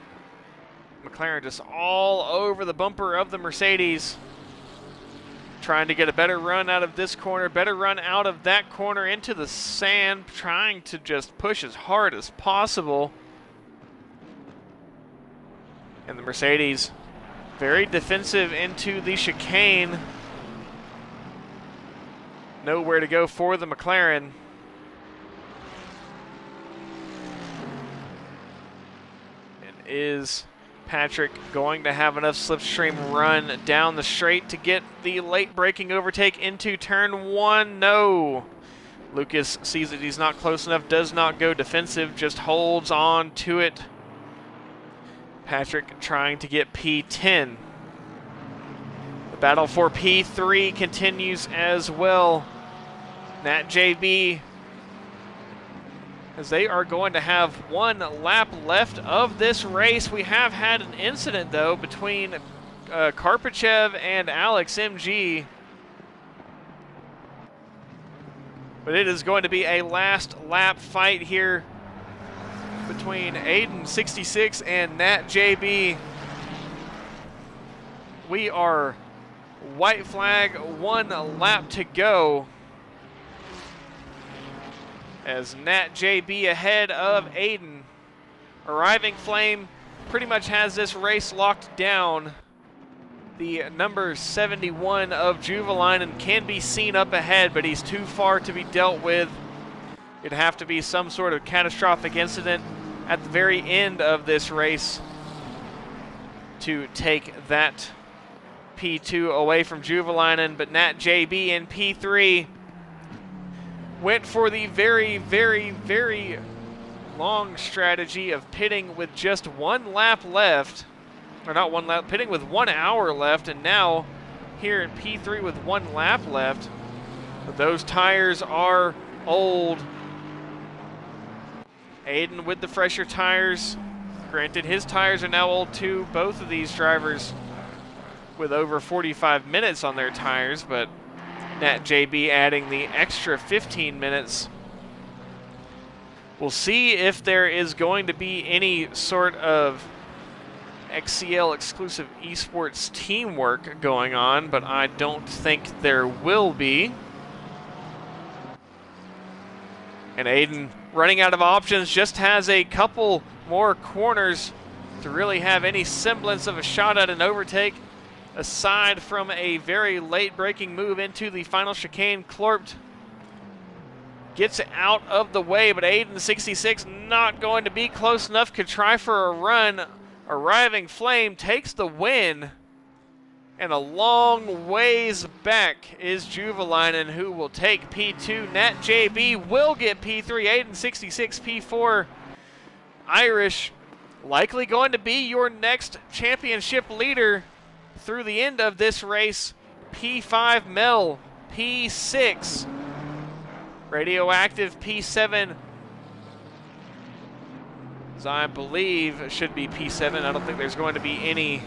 McLaren just all over the bumper of the Mercedes. Trying to get a better run out of this corner, better run out of that corner into the sand, trying to just push as hard as possible. And the Mercedes very defensive into the chicane. Nowhere to go for the McLaren. And is Patrick going to have enough slipstream run down the straight to get the late braking overtake into turn 1? No. Lucas sees that he's not close enough, does not go defensive, just holds on to it. Patrick trying to get P10. The battle for P3 continues as well. Nat JB, as they are going to have 1 lap left of this race. We have had an incident, though, between Karpachev and Alex MG. But it is going to be a last lap fight here between Aiden 66 and Nat JB. We are White flag, 1 lap to go. As Nat JB ahead of Aiden. Arriving Flame pretty much has this race locked down. The number 71 of Juvalainen can be seen up ahead, but he's too far to be dealt with. It'd have to be some sort of catastrophic incident at the very end of this race to take that P2 away from Juvalainen, but Nat JB in P3 went for the very, very, very long strategy of pitting with just 1 lap left, or not 1 lap, pitting with 1 hour left, and now here in P3 with 1 lap left. But those tires are old. Aiden with the fresher tires. Granted, his tires are now old too. Both of these drivers with over 45 minutes on their tires, but Nat JB adding the extra 15 minutes. We'll see if there is going to be any sort of XCL exclusive esports teamwork going on, but I don't think there will be. And Aiden, running out of options, just has a couple more corners to really have any semblance of a shot at an overtake, aside from a very late braking move into the final chicane. Clorpt gets out of the way, but Aiden 66 not going to be close enough, could try for a run. Arriving Flame takes the win, and a long ways back is Juvalainen, who will take P2. Nat JB will get P3. Aiden 66 P4. Irish likely going to be your next championship leader through the end of this race. P5 Mel, P6. Radioactive P7. As I believe it should be P7. I don't think there's going to be any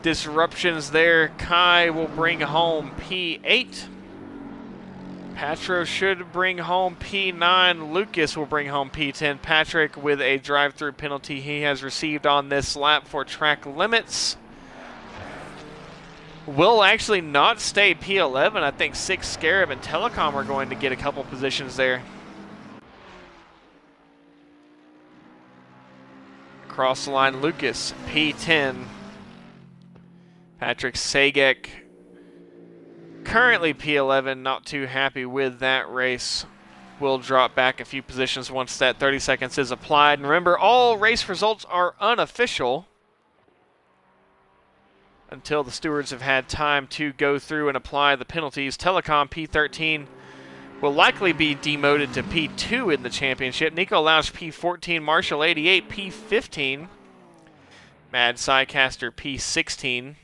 disruptions there. Kai will bring home P8. Patro should bring home P9. Lucas will bring home P10. Patrick with a drive-through penalty he has received on this lap for track limits will actually not stay P11. I think 6 Scarab and Telecom are going to get a couple positions there. Across the line, Lucas, P10. Patrick Sagek, currently P11, not too happy with that race. Will drop back a few positions once that 30 seconds is applied. And remember, all race results are unofficial until the stewards have had time to go through and apply the penalties. Telecom P13 will likely be demoted to P2 in the championship. Nico Lausch P14, Marshall 88 P15, Mad Psycaster P16.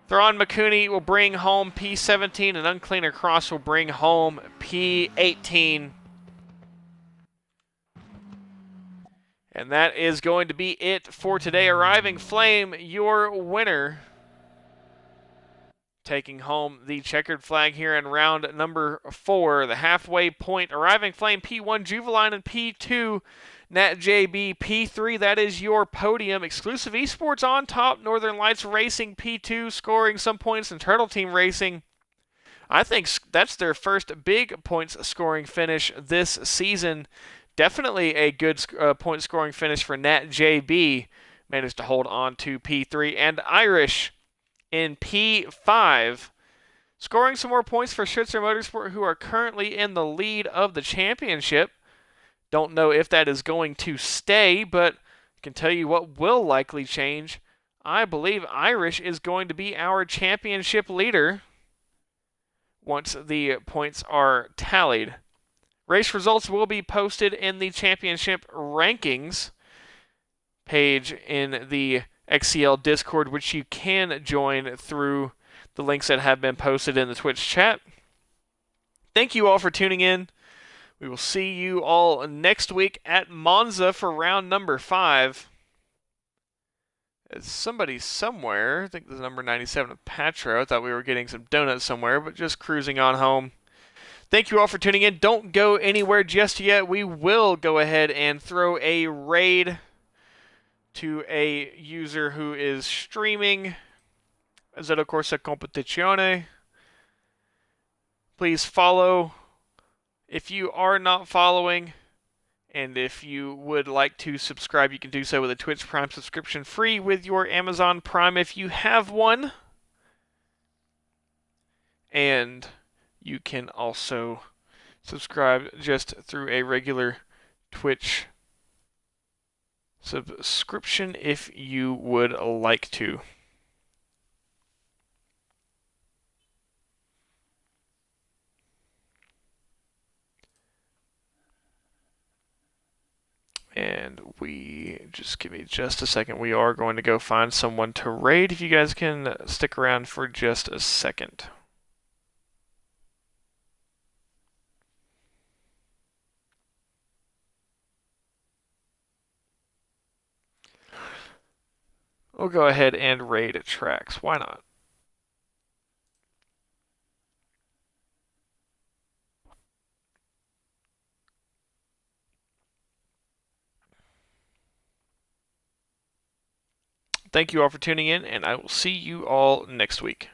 Thrawn McCooney will bring home P17, and Uncleaner Cross will bring home P18. And that is going to be it for today. Arriving Flame, your winner, taking home the checkered flag here in round number 4. The halfway point, Arriving Flame P1, Juvalainen P2, Nat JB P3. That is your podium. Exclusive Esports on top, Northern Lights Racing P2, scoring some points, and Turtle Team Racing. I think that's their first big points scoring finish this season. Definitely a good point scoring finish for Nat JB. Managed to hold on to P3. And Irish in P5. Scoring some more points for Schutzer Motorsport, who are currently in the lead of the championship. Don't know if that is going to stay, but I can tell you what will likely change. I believe Irish is going to be our championship leader once the points are tallied. Race results will be posted in the championship rankings page in the XCL Discord, which you can join through the links that have been posted in the Twitch chat. Thank you all for tuning in. We will see you all next week at Monza for round number 5. It's somebody somewhere, I think this is number 97 of Patro. I thought we were getting some donuts somewhere, but just cruising on home. Thank you all for tuning in. Don't go anywhere just yet. We will go ahead and throw a raid to a user who is streaming Zero Corsa Competizione. Please follow if you are not following, and if you would like to subscribe, you can do so with a Twitch Prime subscription free with your Amazon Prime if you have one. And you can also subscribe just through a regular Twitch subscription if you would like to. And just give me just a second. We are going to go find someone to raid. If you guys can stick around for just a second. We'll go ahead and raid tracks. Why not? Thank you all for tuning in, and I will see you all next week.